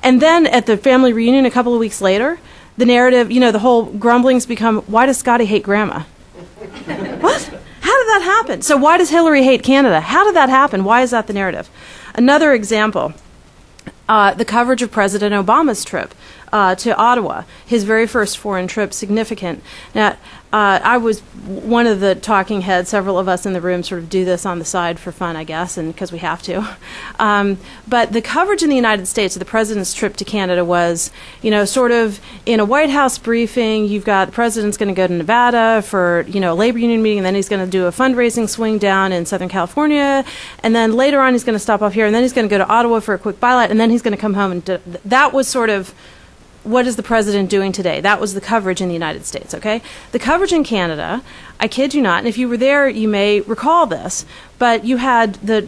and then at the family reunion a couple of weeks later, the narrative, the whole grumblings become, why does Scotty hate Grandma? What? How did that happen? So why does Hillary hate Canada? How did that happen? Why is that the narrative? Another example, the coverage of President Obama's trip to Ottawa, his very first foreign trip, significant. Now, I was one of the talking heads. Several of us in the room sort of do this on the side for fun, I guess, and because we have to. But the coverage in the United States of the president's trip to Canada was, sort of in a White House briefing, you've got the president's going to go to Nevada for, a labor union meeting, and then he's going to do a fundraising swing down in Southern California, and then later on he's going to stop off here, and then he's going to go to Ottawa for a quick bilat, and then he's going to come home. And that was sort of, what is the president doing today? That was the coverage in the United States, okay? The coverage in Canada, I kid you not, and if you were there, you may recall this, but you had the,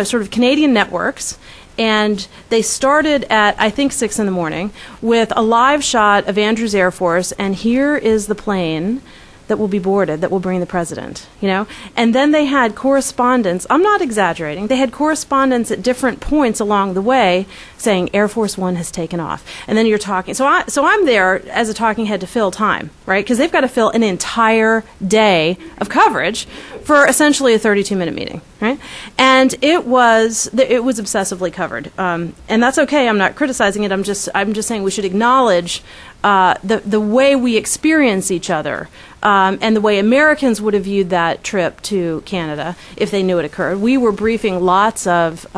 sort of Canadian networks, and they started at, I think, 6 in the morning with a live shot of Andrews Air Force, and here is the plane that will be boarded, that will bring the president, And then they had correspondence, I'm not exaggerating, they had correspondence at different points along the way saying Air Force One has taken off. And then you're talking, so I'm there as a talking head to fill time, right? Because they've got to fill an entire day of coverage for essentially a 32-minute meeting, right? And it was obsessively covered. And that's okay, I'm not criticizing it, I'm just saying we should acknowledge the way we experience each other, and the way Americans would have viewed that trip to Canada if they knew it occurred. We were briefing lots of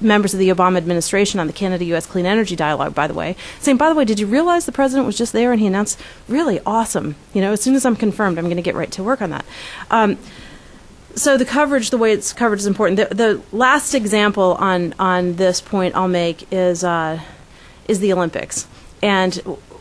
members of the Obama administration on the Canada-U.S. Clean Energy Dialogue, by the way, saying, by the way, did you realize the president was just there and he announced, really awesome, as soon as I'm confirmed, I'm going to get right to work on that. So the coverage, the way it's covered is important. The last example on this point I'll make is the Olympics. And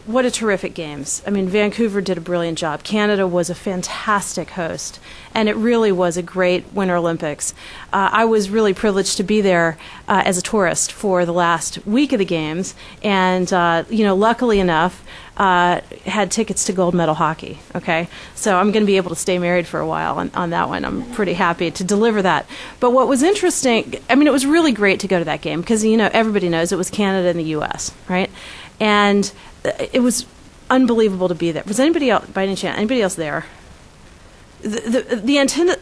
what a terrific games. I mean, Vancouver did a brilliant job. Canada was a fantastic host, and it really was a great Winter Olympics. I was really privileged to be there as a tourist for the last week of the games, and luckily enough, had tickets to gold medal hockey. Okay, so I'm going to be able to stay married for a while on that one. I'm pretty happy to deliver that. But what was interesting, I mean, it was really great to go to that game because everybody knows it was Canada and the U.S. right, and it was unbelievable to be there. Was anybody else, by any chance, anybody else there? The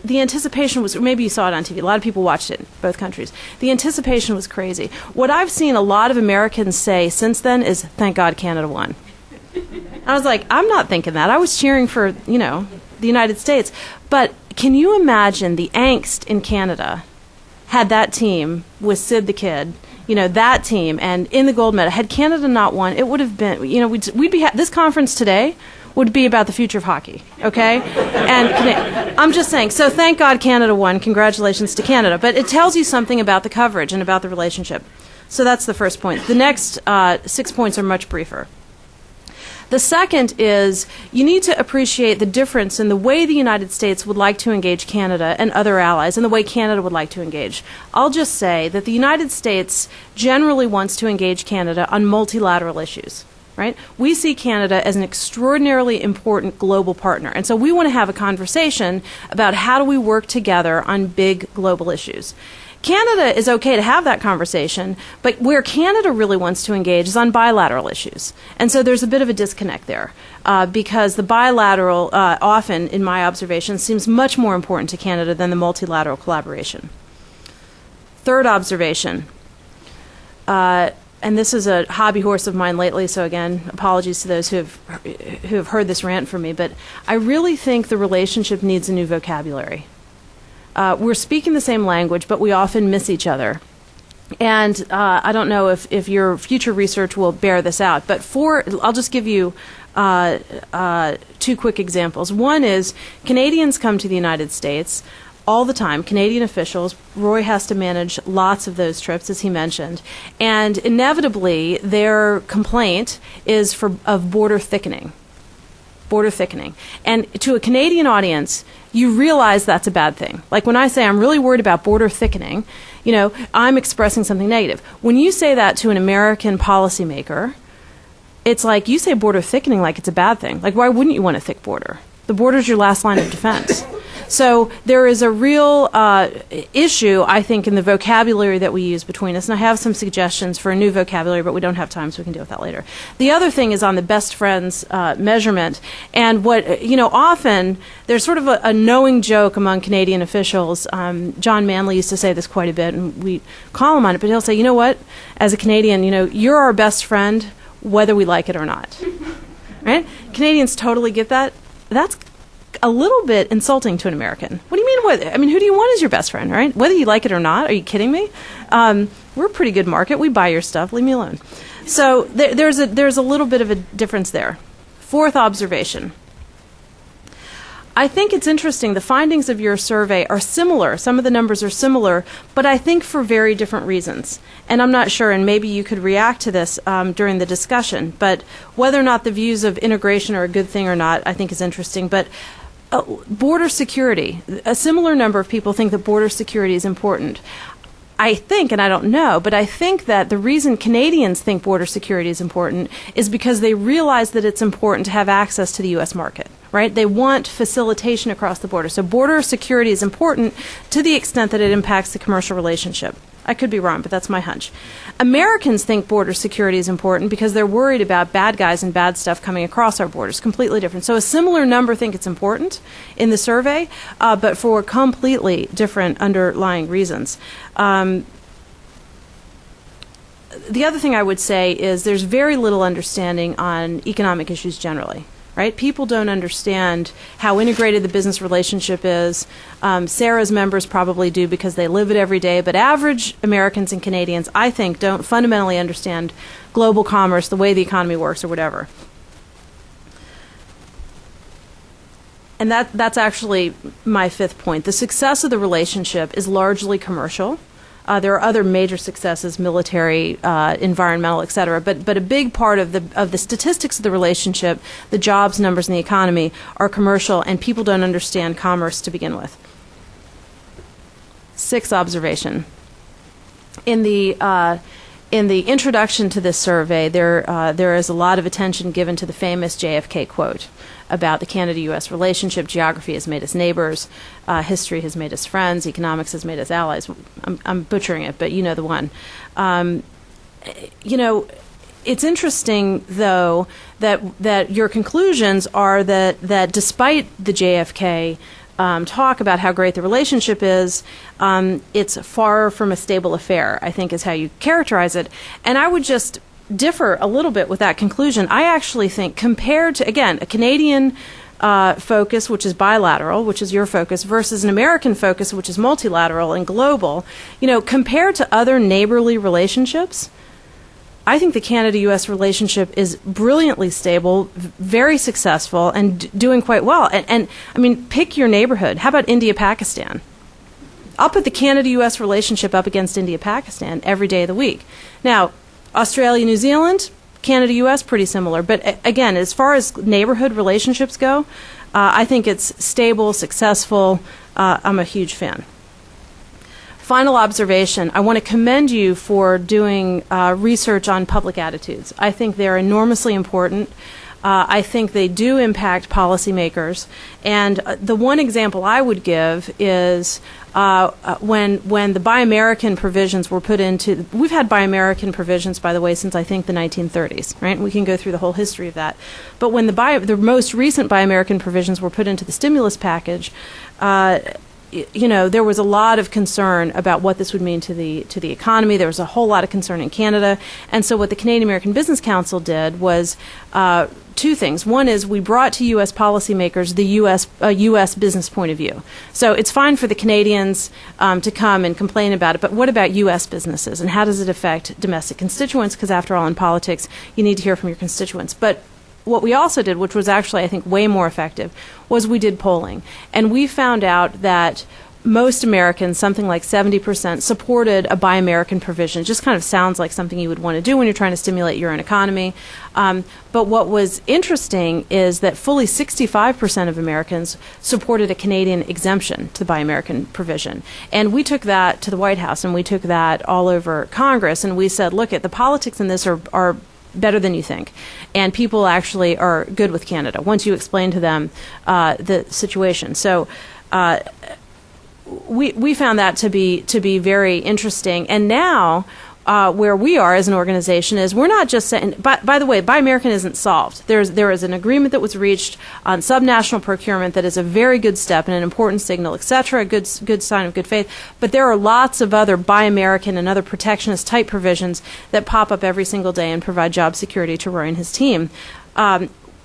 anticipation was, maybe you saw it on TV, a lot of people watched it in both countries. The anticipation was crazy. What I've seen a lot of Americans say since then is, thank God Canada won. I was like, I'm not thinking that. I was cheering for, the United States. But can you imagine the angst in Canada had that team with Sid the Kid, that team, and in the gold medal, had Canada not won, it would have been, we'd be, this conference today would be about the future of hockey, okay? And I'm just saying, so thank God Canada won, congratulations to Canada, but it tells you something about the coverage and about the relationship. So that's the first point. The next 6 points are much briefer. The second is you need to appreciate the difference in the way the United States would like to engage Canada and other allies and the way Canada would like to engage. I'll just say that the United States generally wants to engage Canada on multilateral issues. Right? We see Canada as an extraordinarily important global partner, and so we want to have a conversation about how do we work together on big global issues. Canada is okay to have that conversation, but where Canada really wants to engage is on bilateral issues. And so there's a bit of a disconnect there because the bilateral often, in my observation, seems much more important to Canada than the multilateral collaboration. Third observation, and this is a hobby horse of mine lately, so again, apologies to those who have heard this rant from me, but I really think the relationship needs a new vocabulary. We're speaking the same language, but we often miss each other. And I don't know if your future research will bear this out, but I'll just give you two quick examples. One is Canadians come to the United States all the time, Canadian officials. Roy has to manage lots of those trips, as he mentioned. And inevitably, their complaint is of border thickening. Border thickening. And to a Canadian audience, you realize that's a bad thing. Like when I say I'm really worried about border thickening, I'm expressing something negative. When you say that to an American policymaker, it's like you say border thickening like it's a bad thing. Like, why wouldn't you want a thick border? The border's your last line of defense. So there is a real issue, I think, in the vocabulary that we use between us, and I have some suggestions for a new vocabulary, but we don't have time, so we can deal with that later. The other thing is on the best friends measurement, and what, often there's sort of a knowing joke among Canadian officials. John Manley used to say this quite a bit, and we call him on it, but he'll say, you know what, as a Canadian, you're our best friend whether we like it or not. Right? Canadians totally get that. That's a little bit insulting to an American. What do you mean? Who do you want as your best friend, right? Whether you like it or not? Are you kidding me? We're a pretty good market. We buy your stuff. Leave me alone. So there's a little bit of a difference there. Fourth observation. I think it's interesting. The findings of your survey are similar. Some of the numbers are similar, but I think for very different reasons. And I'm not sure, and maybe you could react to this during the discussion, but whether or not the views of integration are a good thing or not, I think is interesting. But border security, a similar number of people think that border security is important. I think, and I don't know, but I think that the reason Canadians think border security is important is because they realize that it's important to have access to the U.S. market, right? They want facilitation across the border. So border security is important to the extent that it impacts the commercial relationship. I could be wrong, but that's my hunch. Americans think border security is important because they're worried about bad guys and bad stuff coming across our borders. Completely different. So a similar number think it's important in the survey, but for completely different underlying reasons. The other thing I would say is there's very little understanding on economic issues generally. Right? People don't understand how integrated the business relationship is. Sarah's members probably do because they live it every day, but average Americans and Canadians, I think, don't fundamentally understand global commerce, the way the economy works, or whatever. And that's actually my fifth point. The success of the relationship is largely commercial. There are other major successes, military, environmental, et cetera, but a big part of the statistics of the relationship, the jobs numbers and the economy, are commercial, and people don't understand commerce to begin with. Sixth observation. In the introduction to this survey, there is a lot of attention given to the famous JFK quote about the Canada-U.S. relationship. Geography has made us neighbors, history has made us friends, economics has made us allies. I'm butchering it, but you know the one. It's interesting, though, that your conclusions are that despite the JFK talk about how great the relationship is, it's far from a stable affair, I think is how you characterize it. And I would just differ a little bit with that conclusion. I actually think compared to, again, a Canadian focus, which is bilateral, which is your focus, versus an American focus, which is multilateral and global, compared to other neighborly relationships, I think the Canada-U.S. relationship is brilliantly stable, very successful, and doing quite well. And I mean, pick your neighborhood. How about India-Pakistan? I'll put the Canada-U.S. relationship up against India-Pakistan every day of the week. Now, Australia-New Zealand, Canada-U.S., pretty similar. But again, as far as neighborhood relationships go, I think it's stable, successful. I'm a huge fan. Final observation, I want to commend you for doing research on public attitudes. I think they're enormously important. I think they do impact policymakers. And the one example I would give is when the Buy American provisions were put into, we've had Buy American provisions, by the way, since I think the 1930s, right? We can go through the whole history of that. But when the most recent Buy American provisions were put into the stimulus package, there was a lot of concern about what this would mean to the economy. There was a whole lot of concern in Canada. And so what the Canadian American Business Council did was two things. One is we brought to U.S. policymakers the U.S. business point of view. So it's fine for the Canadians to come and complain about it, but what about U.S. businesses, and how does it affect domestic constituents? Because after all, in politics, you need to hear from your constituents. But what we also did, which was actually, I think, way more effective, was we did polling. And we found out that most Americans, something like 70%, supported a Buy American provision. It just kind of sounds like something you would want to do when you're trying to stimulate your own economy. But what was interesting is that fully 65% of Americans supported a Canadian exemption to the Buy American provision. And we took that to the White House, and we took that all over Congress, and we said, look, the politics in this are better than you think. And people actually are good with Canada once you explain to them the situation. So we found that to be very interesting. And now, where we are as an organization is we're not just saying. By the way, Buy American isn't solved. There is an agreement that was reached on subnational procurement that is a very good step and an important signal, etc. A good sign of good faith. But there are lots of other Buy American and other protectionist type provisions that pop up every single day and provide job security to Roy and his team.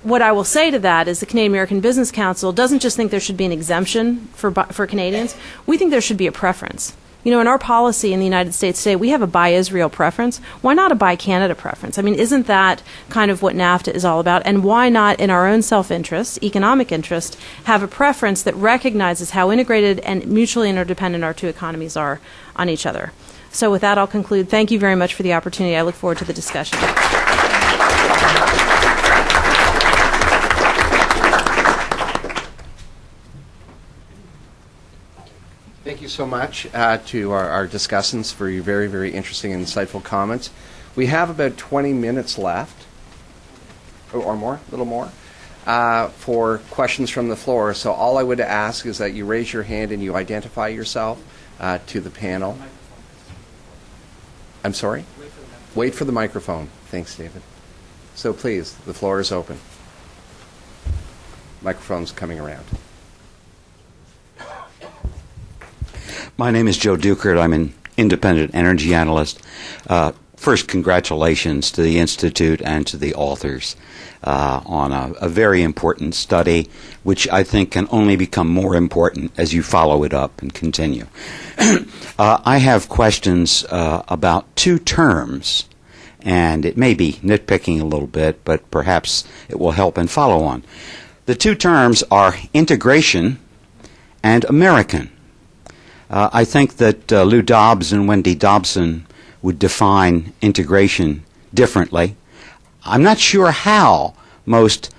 What I will say to that is the Canadian American Business Council doesn't just think there should be an exemption for Canadians. We think there should be a preference. You know, in our policy in the United States today, we have a Buy Israel preference. Why not a Buy Canada preference? I mean, isn't that kind of what NAFTA is all about? And why not, in our own self-interest, economic interest, have a preference that recognizes how integrated and mutually interdependent our two economies are on each other? So with that, I'll conclude. Thank you very much for the opportunity. I look forward to the discussion. Thank you so much to our discussants for your very, very interesting and insightful comments. We have about 20 minutes left, or more, a little more, for questions from the floor. So all I would ask is that you raise your hand and you identify yourself to the panel. I'm sorry? Wait for the microphone. Thanks, David. So please, the floor is open. Microphone's coming around. My name is Joe Dukert. I'm an independent energy analyst. First, congratulations to the Institute and to the authors on a very important study, which I think can only become more important as you follow it up and continue. I have questions about two terms, and it may be nitpicking a little bit, but perhaps it will help and follow on. The two terms are integration and American. I think that Lou Dobbs and Wendy Dobson would define integration differently. I'm not sure how most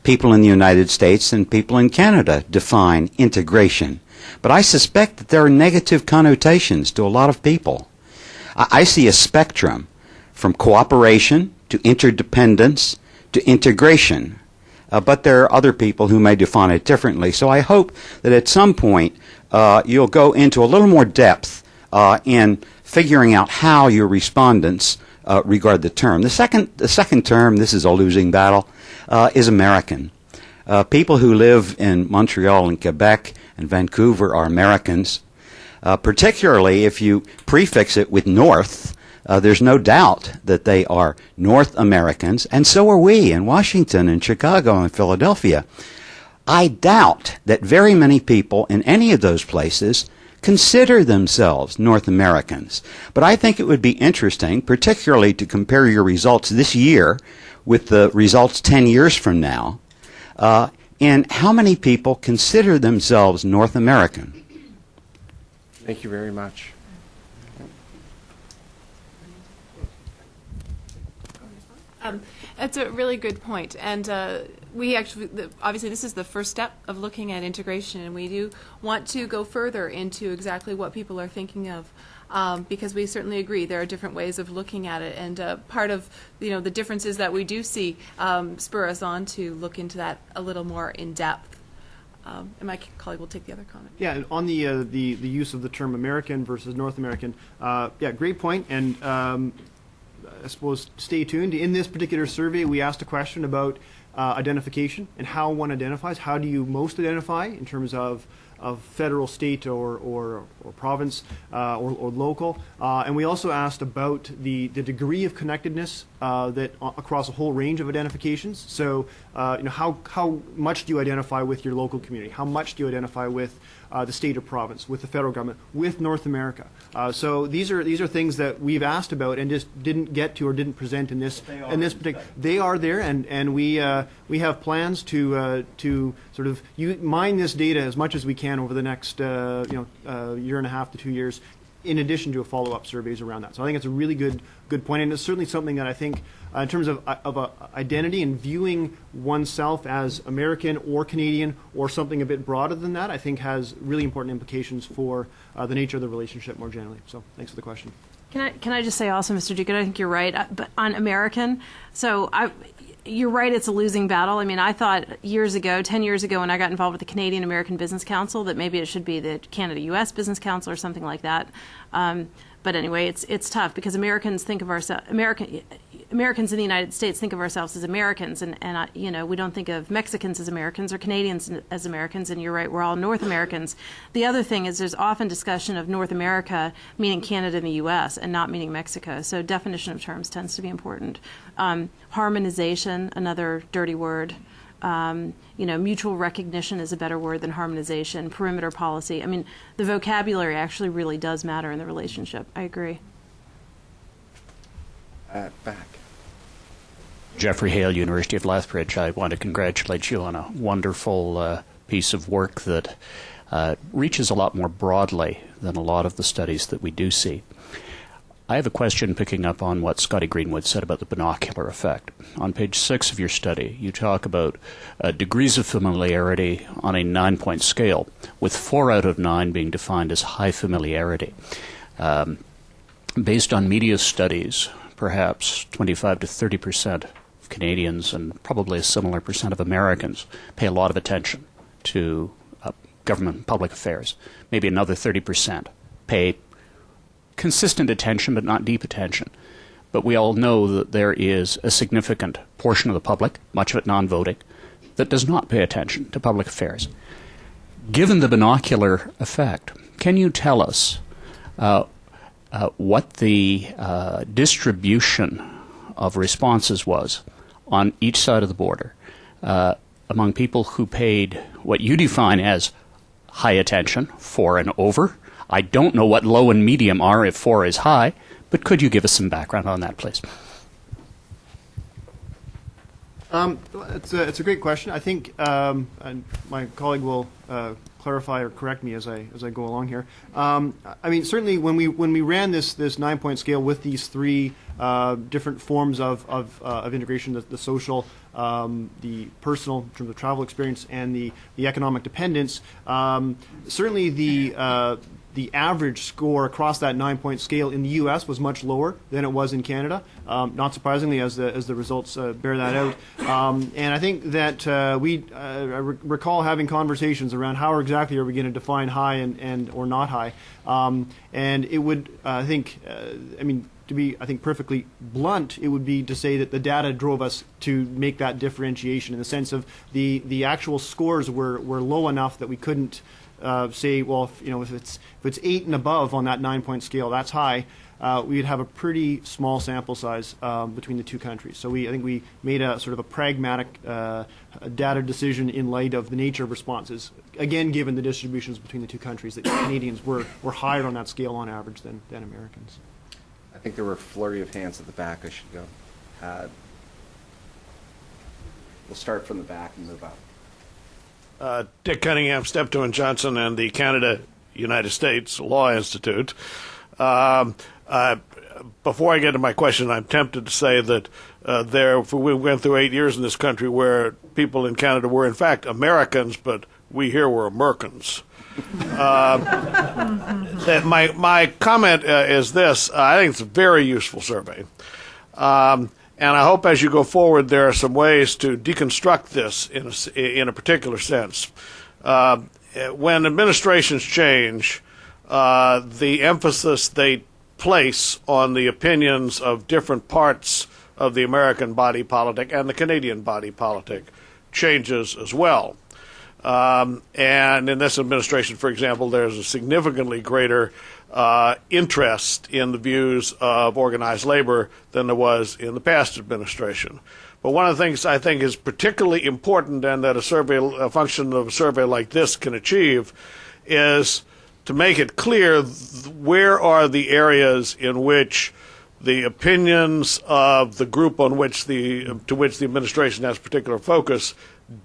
people in the United States and people in Canada define integration, but I suspect that there are negative connotations to a lot of people. I see a spectrum from cooperation to interdependence to integration, but there are other people who may define it differently. So I hope that at some point you'll go into a little more depth in figuring out how your respondents regard the term. The second term, this is a losing battle, is American. People who live in Montreal and Quebec and Vancouver are Americans, particularly if you prefix it with North. There's no doubt that they are North Americans, and so are we in Washington and Chicago and Philadelphia. I doubt that very many people in any of those places consider themselves North Americans. But I think it would be interesting, particularly to compare your results this year with the results 10 years from now, in how many people consider themselves North American. Thank you very much. That's a really good point. And we actually, obviously, this is the first step of looking at integration, and we do want to go further into exactly what people are thinking of, because we certainly agree there are different ways of looking at it, and part of the differences that we do see spur us on to look into that a little more in depth. And my colleague will take the other comment. Yeah, and on the use of the term American versus North American, yeah, great point, and I suppose stay tuned. In this particular survey, we asked a question about identification and how one identifies. How do you most identify in terms of federal, state, or province, or local? And we also asked about the degree of connectedness that across a whole range of identifications. So, how much do you identify with your local community? How much do you identify with the state or province, with the federal government, with North America? So these are things that we've asked about and just didn't get to or didn't present in this particular. They are there, and we have plans to sort of mine this data as much as we can over the next year and a half to 2 years, in addition to follow-up surveys around that. So I think it's a really good point, and it's certainly something that I think, in terms of identity and viewing oneself as American or Canadian or something a bit broader than that, I think has really important implications for the nature of the relationship more generally. So thanks for the question. Can I just say also, Mr. Duke, I think you're right, but on American, you're right, it's a losing battle. I mean, I thought 10 years ago, when I got involved with the Canadian-American Business Council, that maybe it should be the Canada-U.S. Business Council or something like that. But anyway, it's tough because Americans think of ourselves, Americans in the United States think of ourselves as Americans, and we don't think of Mexicans as Americans or Canadians as Americans, and you're right, we're all North Americans. The other thing is there's often discussion of North America meaning Canada and the U.S. and not meaning Mexico, so definition of terms tends to be important. Harmonization, another dirty word. Mutual recognition is a better word than harmonization. Perimeter policy. I mean, the vocabulary actually really does matter in the relationship. I agree. Back. Jeffrey Hale, University of Lethbridge. I want to congratulate you on a wonderful piece of work that reaches a lot more broadly than a lot of the studies that we do see. I have a question picking up on what Scotty Greenwood said about the binocular effect. On page 6 of your study, you talk about degrees of familiarity on a 9-point scale, with 4 out of 9 being defined as high familiarity. Based on media studies, perhaps 25 to 30% of Canadians and probably a similar percent of Americans pay a lot of attention to government and public affairs. Maybe another 30% pay consistent attention but not deep attention. But we all know that there is a significant portion of the public, much of it non-voting, that does not pay attention to public affairs. Given the binocular effect, can you tell us what the distribution of responses was on each side of the border among people who paid what you define as high attention, 4 and over? I don't know what low and medium are if 4 is high, but could you give us some background on that, please? It's a great question. I think and my colleague will clarify or correct me as I go along here. I mean, certainly when we ran this 9-point scale with these 3 different forms of integration, the social, the personal in terms of travel experience, and the economic dependence, certainly the average score across that 9-point scale in the U.S. was much lower than it was in Canada, not surprisingly, as the results bear that out. And I think that I recall having conversations around how exactly are we going to define high and or not high. And it would, I think, to be, I think, perfectly blunt, it would be to say that the data drove us to make that differentiation in the sense of the actual scores were low enough that we couldn't say, well, if it's 8 and above on that 9-point scale, that's high. We'd have a pretty small sample size between the two countries. So I think we made a sort of a pragmatic data decision in light of the nature of responses. Again, given the distributions between the two countries, that Canadians were higher on that scale on average than Americans. I think there were a flurry of hands at the back. I should go. We'll start from the back and move up. Dick Cunningham, Steptoe and Johnson, and the Canada-United States Law Institute. Before I get to my question, I'm tempted to say that we went through 8 years in this country where people in Canada were, in fact, Americans, but we here were Americans. My comment is this. I think it's a very useful survey. And I hope as you go forward, there are some ways to deconstruct this in a particular sense. When administrations change, the emphasis they place on the opinions of different parts of the American body politic and the Canadian body politic changes as well. And in this administration, for example, there's a significantly greater interest in the views of organized labor than there was in the past administration. But one of the things I think is particularly important and that a function of a survey like this can achieve is to make it clear where are the areas in which the opinions of the group to which the administration has particular focus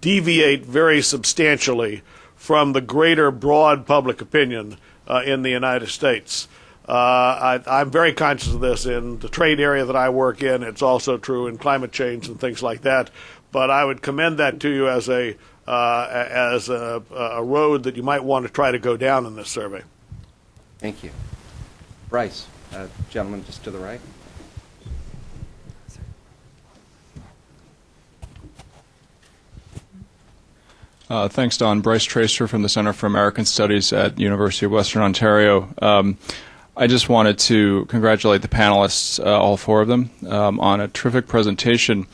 deviate very substantially from the greater broad public opinion in the United States. I'm very conscious of this in the trade area that I work in. It's also true in climate change and things like that. But I would commend that to you as a road that you might want to try to go down in this survey. Thank you. Bryce. Gentleman just to the right. Thanks, Don. Bryce Tracer from the Center for American Studies at University of Western Ontario. I just wanted to congratulate the panelists, all four of them, on a terrific presentation,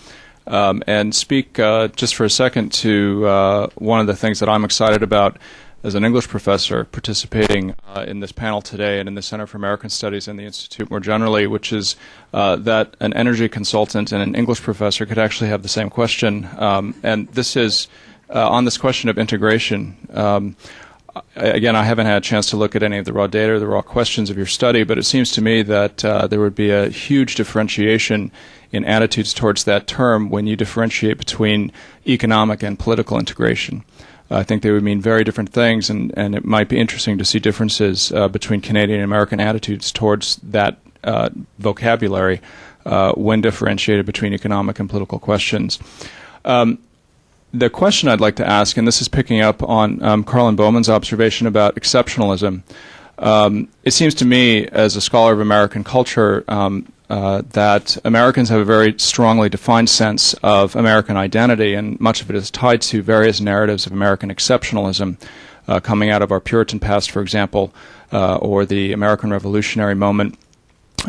and speak just for a second to one of the things that I'm excited about as an English professor participating in this panel today and in the Center for American Studies and the Institute more generally, which is that an energy consultant and an English professor could actually have the same question. And this is on this question of integration. Again, I haven't had a chance to look at any of the raw data or the raw questions of your study, but it seems to me that there would be a huge differentiation in attitudes towards that term when you differentiate between economic and political integration. I think they would mean very different things, and it might be interesting to see differences between Canadian and American attitudes towards that vocabulary when differentiated between economic and political questions. The question I'd like to ask, and this is picking up on Carlin Bowman's observation about exceptionalism, it seems to me, as a scholar of American culture, that Americans have a very strongly defined sense of American identity, and much of it is tied to various narratives of American exceptionalism coming out of our Puritan past, for example, or the American Revolutionary moment.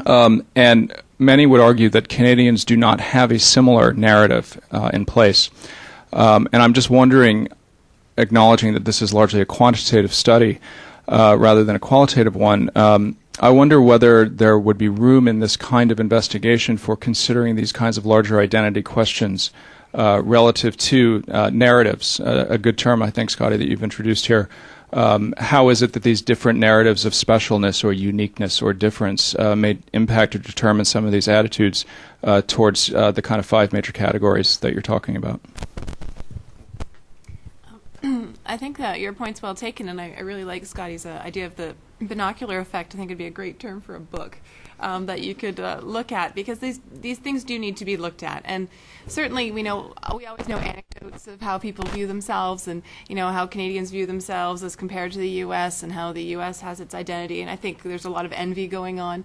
And many would argue that Canadians do not have a similar narrative in place. And I'm just wondering, acknowledging that this is largely a quantitative study rather than a qualitative one, I wonder whether there would be room in this kind of investigation for considering these kinds of larger identity questions relative to narratives, a good term, I think, Scotty, that you've introduced here. How is it that these different narratives of specialness or uniqueness or difference may impact or determine some of these attitudes towards the kind of five major categories that you're talking about? I think that your point's well taken, and I really like Scotty's idea of the binocular effect. I think it'd be a great term for a book that you could look at, because these things do need to be looked at. And certainly we always know anecdotes of how people view themselves, and how Canadians view themselves as compared to the U.S. and how the U.S. has its identity. And I think there's a lot of envy going on.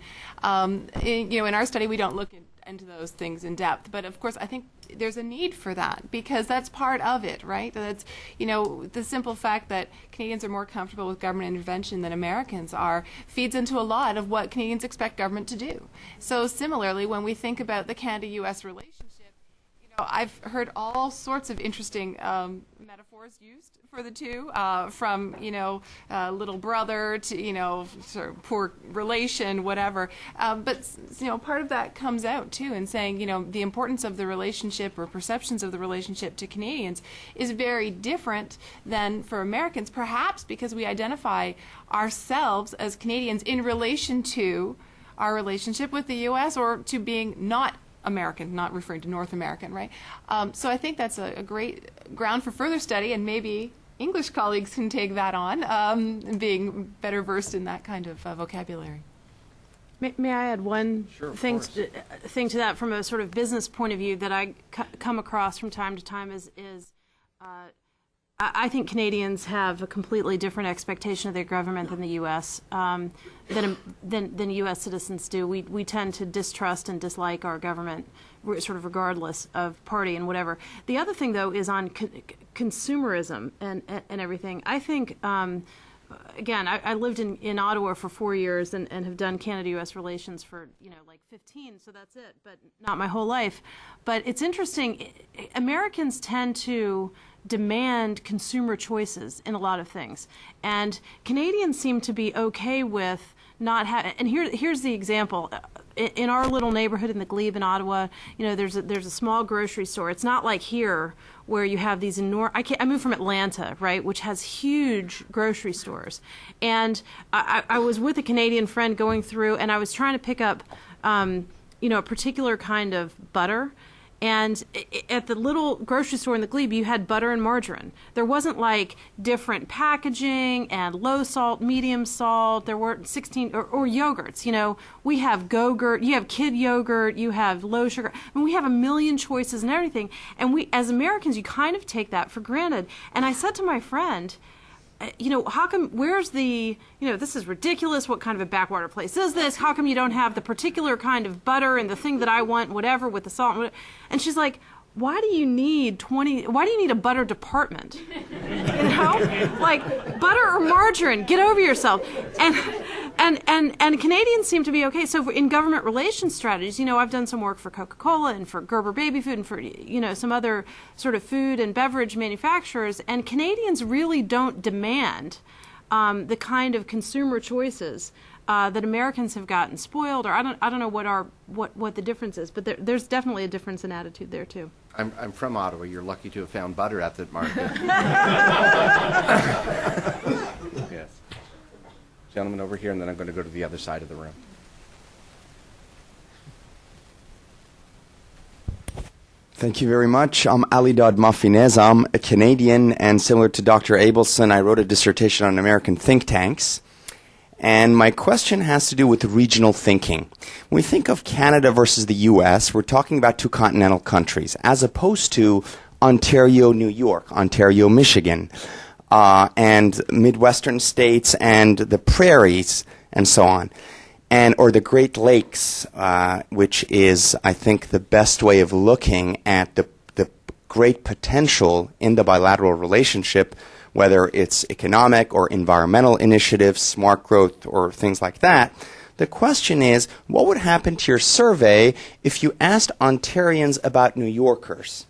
In our study, we don't look into those things in depth, but of course I think there's a need for that, because that's part of it, right? That's the simple fact that Canadians are more comfortable with government intervention than Americans are feeds into a lot of what Canadians expect government to do. So similarly, when we think about the Canada-U.S. relationship, I've heard all sorts of interesting metaphors used for the two, from little brother to sort of poor relation, whatever. But part of that comes out too in saying the importance of the relationship or perceptions of the relationship to Canadians is very different than for Americans, perhaps because we identify ourselves as Canadians in relation to our relationship with the U.S. or to being not American, not referring to North American, right? So I think that's a great ground for further study, and maybe English colleagues can take that on, being better versed in that kind of vocabulary. May I add one thing Sure, to that from a sort of business point of view that I come across from time to time is I think Canadians have a completely different expectation of their government than the U.S. Than U.S. citizens do. We tend to distrust and dislike our government, sort of regardless of party and whatever. The other thing, though, is on consumerism and everything. I think, again, I lived in Ottawa for 4 years and have done Canada-U.S. relations for like 15, so that's it, but not my whole life. But it's interesting. Americans tend to demand consumer choices in a lot of things, and Canadians seem to be okay with not having. And here's the example. In our little neighborhood in the Glebe in Ottawa, there's a small grocery store. It's not like here where you have these enormous. I moved from Atlanta, right, which has huge grocery stores, and I was with a Canadian friend going through, and I was trying to pick up, a particular kind of butter. And at the little grocery store in the Glebe, you had butter and margarine. There wasn't like different packaging and low salt, medium salt. There weren't 16 or yogurts. We have Go-Gurt, you have kid yogurt, you have low sugar. I mean, we have a million choices and everything. And we, as Americans, you kind of take that for granted. And I said to my friend, how come, where's the, this is ridiculous. What kind of a backwater place is this? How come you don't have the particular kind of butter and the thing that I want, whatever, with the salt? And, whatever? And she's like, why do you need a butter department? Like butter or margarine, get over yourself. And Canadians seem to be okay. So in government relations strategies, I've done some work for Coca-Cola and for Gerber Baby Food and for, some other sort of food and beverage manufacturers. And Canadians really don't demand the kind of consumer choices that Americans have gotten spoiled, or I don't know what the difference is, but there's definitely a difference in attitude there too. I'm from Ottawa. You're lucky to have found butter at that market. Yes. Gentleman over here, and then I'm going to go to the other side of the room. Thank you very much. I'm Ali Dod Mafinez. I'm a Canadian, and similar to Dr. Abelson, I wrote a dissertation on American think tanks. And my question has to do with regional thinking. When we think of Canada versus the U.S., we're talking about two continental countries, as opposed to Ontario, New York, Ontario, Michigan, and Midwestern states and the prairies and so on, or the Great Lakes, which is, I think, the best way of looking at the great potential in the bilateral relationship, whether it's economic or environmental initiatives, smart growth, or things like that. The question is, what would happen to your survey if you asked Ontarians about New Yorkers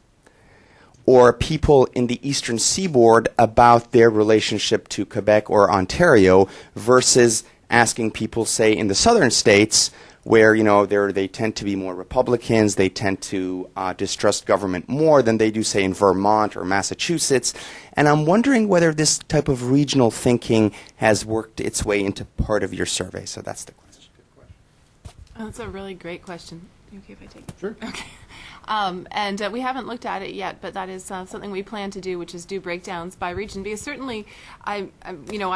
or people in the Eastern Seaboard about their relationship to Quebec or Ontario versus asking people, say, in the southern states where, they tend to be more Republicans, they tend to distrust government more than they do, say, in Vermont or Massachusetts. And I'm wondering whether this type of regional thinking has worked its way into part of your survey. So that's the question. Good question. That's a really great question. You okay if I take it? Sure. Okay. And we haven't looked at it yet, but that is something we plan to do, which is do breakdowns by region. Because certainly, I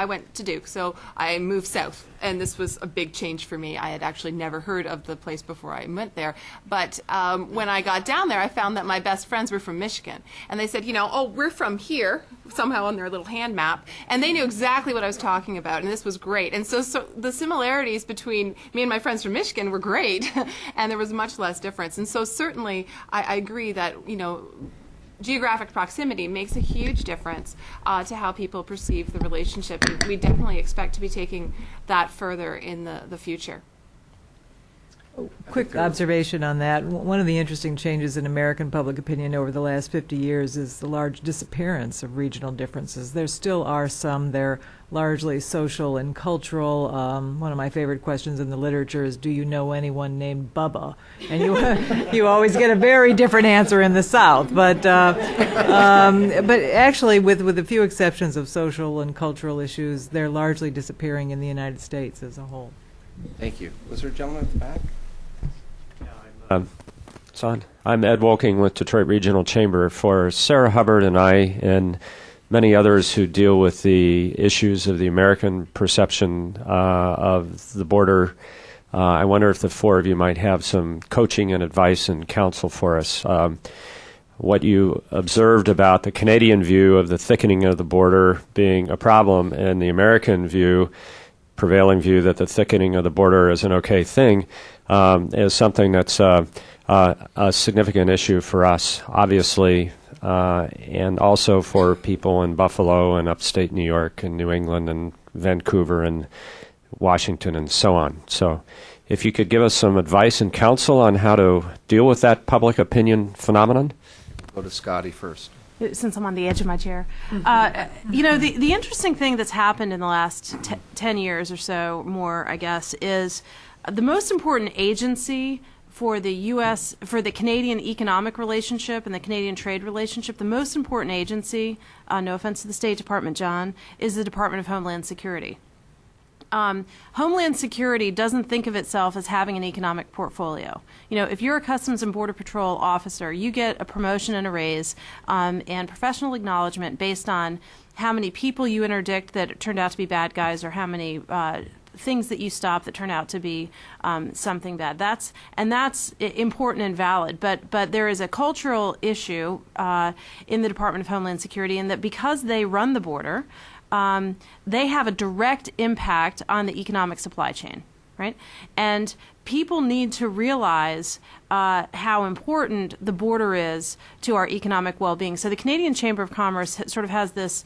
went to Duke, so I moved south, and this was a big change for me. I had actually never heard of the place before I went there. But when I got down there, I found that my best friends were from Michigan, and they said, we're from here, somehow on their little hand map, and they knew exactly what I was talking about, and this was great. And so the similarities between me and my friends from Michigan were great, and there was much less difference. And so certainly, I agree that, geographic proximity makes a huge difference to how people perceive the relationship. And we definitely expect to be taking that further in the future. Quick observation on that. One of the interesting changes in American public opinion over the last 50 years is the large disappearance of regional differences. There still are some. They're largely social and cultural. One of my favorite questions in the literature is, do you know anyone named Bubba? And you always get a very different answer in the South. But actually, with a few exceptions of social and cultural issues, they're largely disappearing in the United States as a whole. Thank you. Was there a gentleman at the back? It's on. I'm Ed Wolking with Detroit Regional Chamber. For Sarah Hubbard and I and many others who deal with the issues of the American perception of the border, I wonder if the four of you might have some coaching and advice and counsel for us. What you observed about the Canadian view of the thickening of the border being a problem and the American prevailing view that the thickening of the border is an okay thing, is something that's a significant issue for us, obviously, and also for people in Buffalo and upstate New York and New England and Vancouver and Washington and so on. So if you could give us some advice and counsel on how to deal with that public opinion phenomenon. Go to Scotty first. Since I'm on the edge of my chair. The interesting thing that's happened in the last 10 years or so more, I guess, is the most important agency for the U.S., for the Canadian economic relationship and the Canadian trade relationship, the most important agency, no offense to the State Department, John, is the Department of Homeland Security. Homeland Security doesn't think of itself as having an economic portfolio. If you're a Customs and Border Patrol officer, you get a promotion and a raise and professional acknowledgement based on how many people you interdict that turned out to be bad guys or how many things that you stop that turn out to be something bad. That's important and valid. But there is a cultural issue in the Department of Homeland Security in that because they run the border, they have a direct impact on the economic supply chain, right? And people need to realize how important the border is to our economic well-being. So the Canadian Chamber of Commerce sort of has this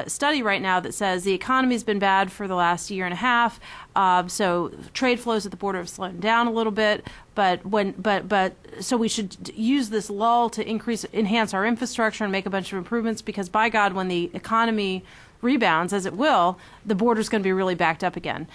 study right now that says the economy's been bad for the last year and a half, so trade flows at the border have slowed down a little bit. But so we should use this lull to enhance our infrastructure and make a bunch of improvements, because by God, when the economy rebounds, as it will, the border's going to be really backed up again.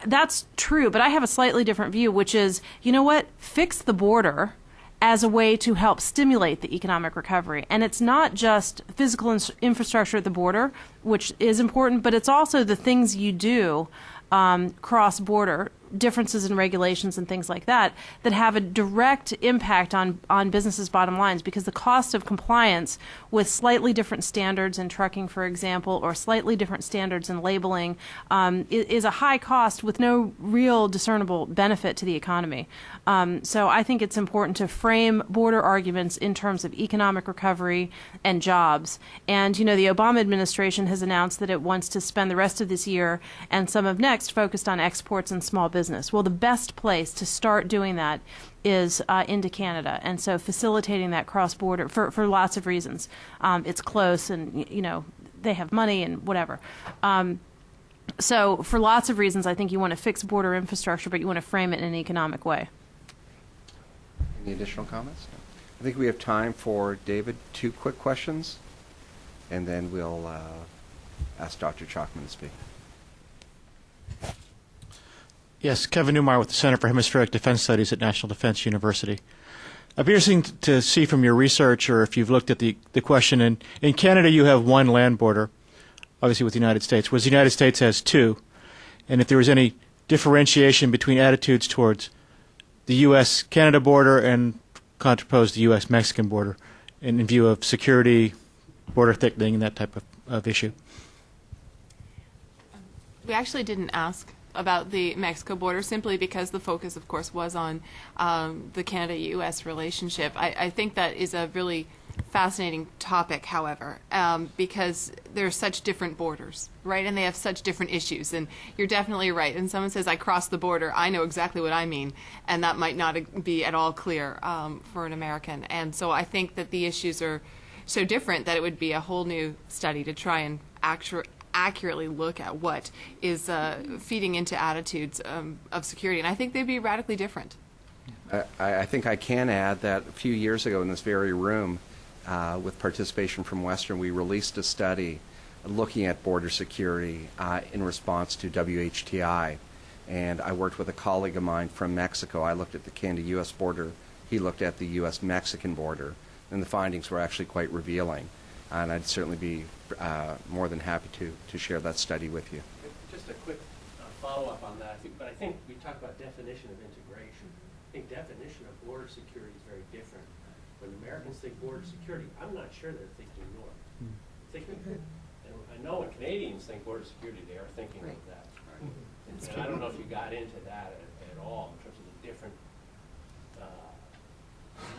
That's true, but I have a slightly different view, which is, you know what? Fix the border as a way to help stimulate the economic recovery. And it's not just physical infrastructure at the border, which is important, but it's also the things you do cross-border, differences in regulations and things like that, that have a direct impact on businesses' bottom lines, because the cost of compliance with slightly different standards in trucking, for example, or slightly different standards in labeling is a high cost with no real discernible benefit to the economy. So I think it's important to frame border arguments in terms of economic recovery and jobs. And, you know, the Obama administration has announced that it wants to spend the rest of this year and some of next focused on exports and small business. Well, the best place to start doing that is into Canada, and so facilitating that cross-border for lots of reasons. It's close, and you know they have money and whatever. So for lots of reasons, I think you want to fix border infrastructure, but you want to frame it in an economic way. Any additional comments? I think we have time for, David, 2 quick questions, and then we'll ask Dr. Chakma to speak. Yes, Kevin Newmeyer with the Center for Hemispheric Defense Studies at National Defense University. I'd be interested to see from your research, or if you've looked at the question, in Canada you have one land border, obviously with the United States, whereas the United States has 2, and if there was any differentiation between attitudes towards the U.S. Canada border and contrapose the U.S. Mexican border in view of security, border thickening, and that type of issue. We actually didn't ask about the Mexico border, simply because the focus, of course, was on the Canada-U.S. relationship. I think that is a really fascinating topic, however, because there are such different borders, right? And they have such different issues. And you're definitely right. And someone says, I crossed the border, I know exactly what I mean. And that might not be at all clear for an American. And so I think that the issues are so different that it would be a whole new study to try and accurately look at what is feeding into attitudes of security. And I think they'd be radically different. I think I can add that a few years ago in this very room, with participation from Western, we released a study looking at border security in response to WHTI. And I worked with a colleague of mine from Mexico. I looked at the Canada-U.S. border. He looked at the U.S.-Mexican border. And the findings were actually quite revealing. And I'd certainly be more than happy to share that study with you. Just a quick follow-up on that. But I think we talk about definition of integration. I think definition of border security is very different. When Americans think border security, I'm not sure they're thinking north. And I know when Canadians think border security, they are thinking of that. Right. And I don't know if you got into that at all in terms of the different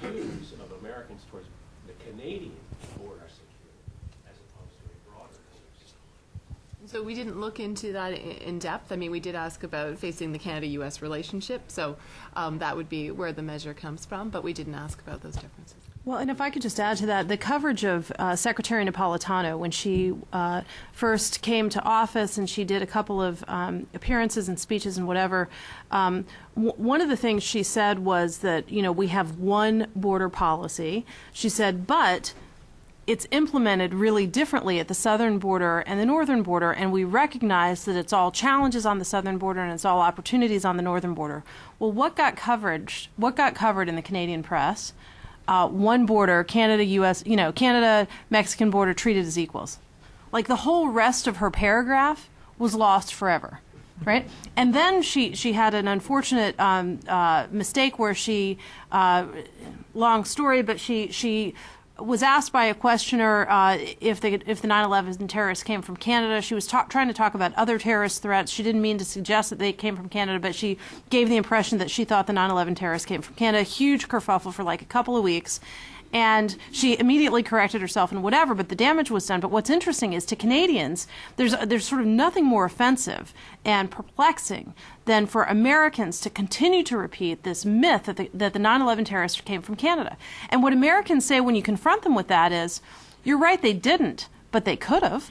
views of Americans towards the Canadian border security. So we didn't look into that in depth. I mean, we did ask about facing the Canada-U.S. relationship, so that would be where the measure comes from, but we didn't ask about those differences. Well, and if I could just add to that, the coverage of Secretary Napolitano when she first came to office, and she did a couple of appearances and speeches and whatever, one of the things she said was that, you know, we have one border policy. She said, but it's implemented really differently at the southern border and the northern border, and we recognize that it's all challenges on the southern border and it's all opportunities on the northern border. Well, what got covered in the Canadian press? One border, Canada-U.S., you know, Canada-Mexican border treated as equals. Like the whole rest of her paragraph was lost forever, right? And then she had an unfortunate mistake where she, long story, but she was asked by a questioner if the 9/11 terrorists came from Canada. She was trying to talk about other terrorist threats. She didn't mean to suggest that they came from Canada, but she gave the impression that she thought the 9/11 terrorists came from Canada. Huge kerfuffle for like a couple of weeks. And she immediately corrected herself and whatever, but the damage was done. But what's interesting is to Canadians, there's sort of nothing more offensive and perplexing than for Americans to continue to repeat this myth that the 9/11 terrorists came from Canada. And what Americans say when you confront them with that is, you're right, they didn't, but they could have.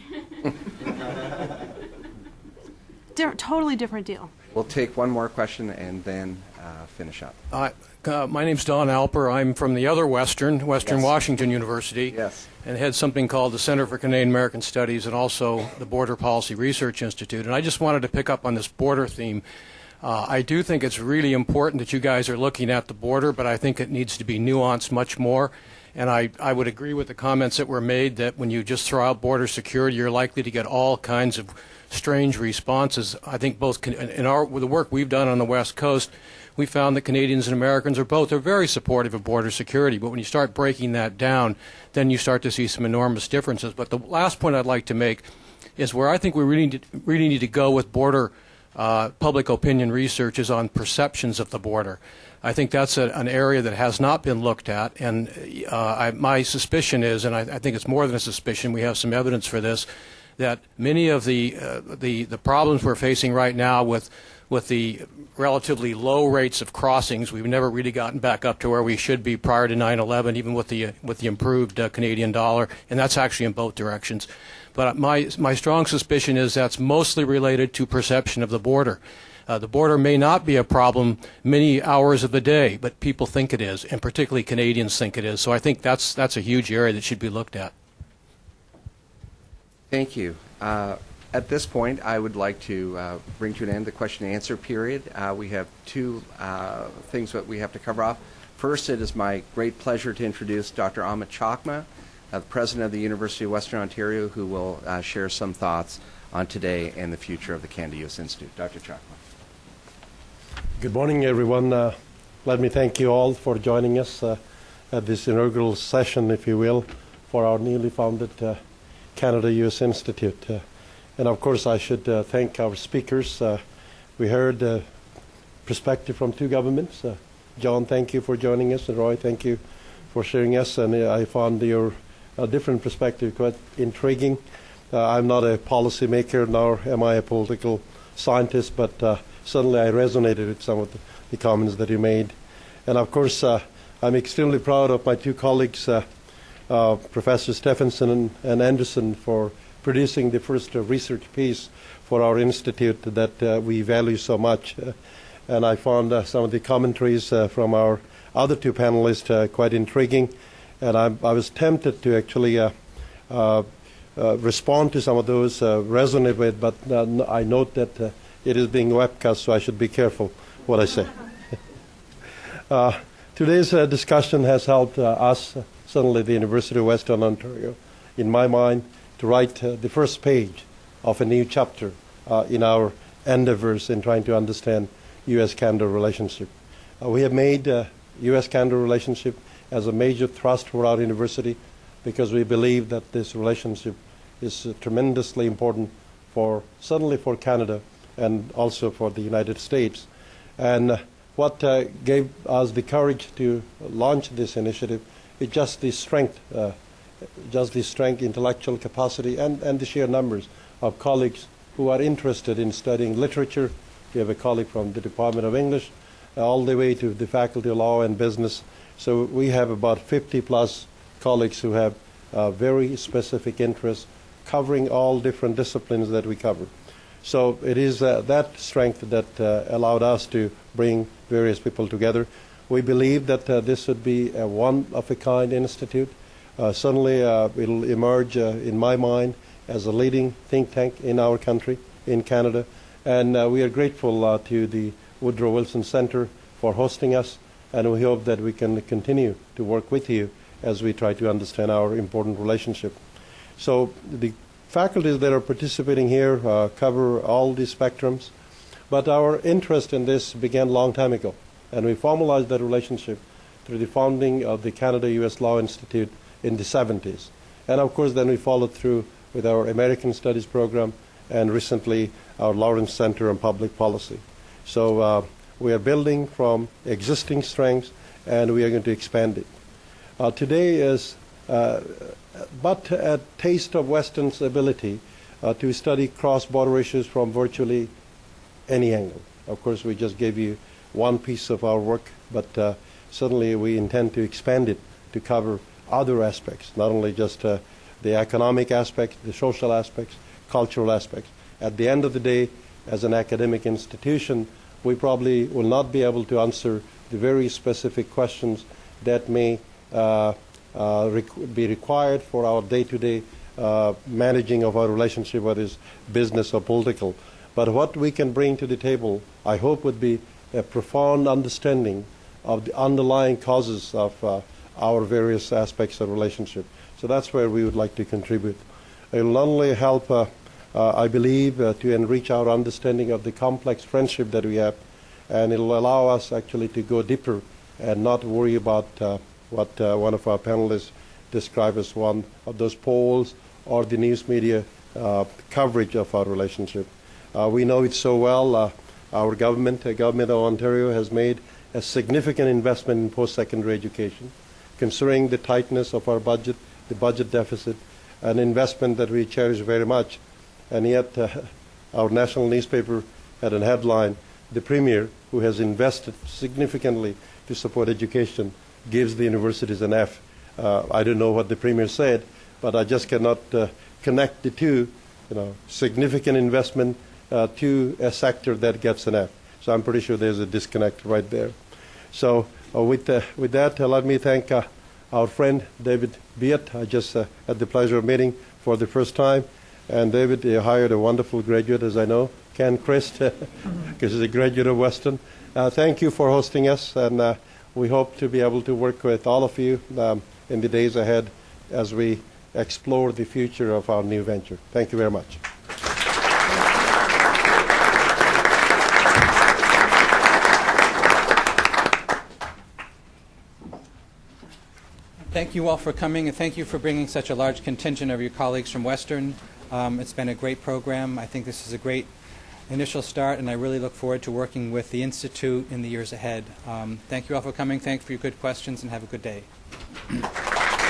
Totally different deal. We'll take one more question and then finish up. My name's Don Alper. I'm from the other Western Yes. Washington University, Yes. and head something called the Center for Canadian American Studies and also the Border Policy Research Institute. And I just wanted to pick up on this border theme. I do think it's really important that you guys are looking at the border, but I think it needs to be nuanced much more. And I would agree with the comments that were made that when you just throw out border security, you're likely to get all kinds of strange responses. I think both with the work we've done on the West Coast, we found that Canadians and Americans are very supportive of border security. But when you start breaking that down, then you start to see some enormous differences. But the last point I'd like to make is where I think we really need to go with border public opinion research is on perceptions of the border. I think that's an area that has not been looked at, and my suspicion is, and I think it's more than a suspicion, we have some evidence for this, that many of the problems we're facing right now with the relatively low rates of crossings, we've never really gotten back up to where we should be prior to 9/11, even with the improved Canadian dollar, and that's actually in both directions. But my strong suspicion is that's mostly related to perception of the border. The border may not be a problem many hours of the day, but people think it is, and particularly Canadians think it is. So I think that's a huge area that should be looked at. Thank you. At this point, I would like to bring to an end the question and answer period. We have two things that we have to cover off. First, it is my great pleasure to introduce Dr. Amit Chakma, the President of the University of Western Ontario, who will share some thoughts on today and the future of the Canada-U.S. Institute. Dr. Chakma. Good morning, everyone. Let me thank you all for joining us at this inaugural session, if you will, for our newly founded Canada-U.S. Institute. And of course, I should thank our speakers. We heard perspective from two governments. John, thank you for joining us, and Roy, thank you for sharing us. And I found your different perspective quite intriguing. I'm not a policymaker, nor am I a political scientist, but certainly I resonated with some of the comments that you made. And of course, I'm extremely proud of my two colleagues, Professor Stephenson and Anderson, for producing the first research piece for our institute that we value so much. And I found some of the commentaries from our other two panelists quite intriguing. And I was tempted to actually respond to some of those, resonate with, but I note that it is being webcast, so I should be careful what I say. Today's discussion has helped us, certainly the University of Western Ontario, in my mind, to write the first page of a new chapter in our endeavors in trying to understand U.S. Canada relationship. We have made U.S. Canada relationship as a major thrust for our university because we believe that this relationship is tremendously important certainly for Canada and also for the United States. And what gave us the courage to launch this initiative is just the strength, intellectual capacity, and the sheer numbers of colleagues who are interested in studying literature. We have a colleague from the Department of English, all the way to the Faculty of Law and Business. So we have about 50-plus colleagues who have very specific interests covering all different disciplines that we cover. So it is that strength that allowed us to bring various people together. We believe that this would be a one-of-a-kind institute. Certainly it will emerge, in my mind, as a leading think tank in our country, in Canada. And we are grateful to the Woodrow Wilson Center for hosting us, and we hope that we can continue to work with you as we try to understand our important relationship. So the faculties that are participating here cover all the spectrums, but our interest in this began a long time ago, and we formalized that relationship through the founding of the Canada-U.S. Law Institute in the 70s. And of course, then we followed through with our American Studies program and recently our Lawrence Center on Public Policy. So we are building from existing strengths, and we are going to expand it. Today is but a taste of Western's ability to study cross-border issues from virtually any angle. Of course, we just gave you one piece of our work, but certainly we intend to expand it to cover other aspects, not only just the economic aspects, the social aspects, cultural aspects. At the end of the day, as an academic institution, we probably will not be able to answer the very specific questions that may be required for our day-to-day managing of our relationship, whether it's business or political. But what we can bring to the table, I hope, would be a profound understanding of the underlying causes of our various aspects of relationship. So that's where we would like to contribute. It will not only help, I believe, to enrich our understanding of the complex friendship that we have, and it will allow us actually to go deeper and not worry about what one of our panelists described as one of those polls or the news media coverage of our relationship. We know it so well. Our government, the government of Ontario, has made a significant investment in post-secondary education, considering the tightness of our budget, the budget deficit, an investment that we cherish very much. And yet our national newspaper had a headline, "The Premier, who has invested significantly to support education, gives the universities an F." I don't know what the Premier said, but I just cannot connect the two, significant investment to a sector that gets an F. So I'm pretty sure there's a disconnect right there. So with that, let me thank our friend David Biet. I just had the pleasure of meeting for the first time. And David, you hired a wonderful graduate, as I know, Ken Christ, because he's a graduate of Western. Thank you for hosting us, and we hope to be able to work with all of you in the days ahead as we explore the future of our new venture. Thank you very much. Thank you all for coming, and thank you for bringing such a large contingent of your colleagues from Western. It's been a great program. I think this is a great initial start, and I really look forward to working with the Institute in the years ahead. Thank you all for coming. Thank you for your good questions, and have a good day.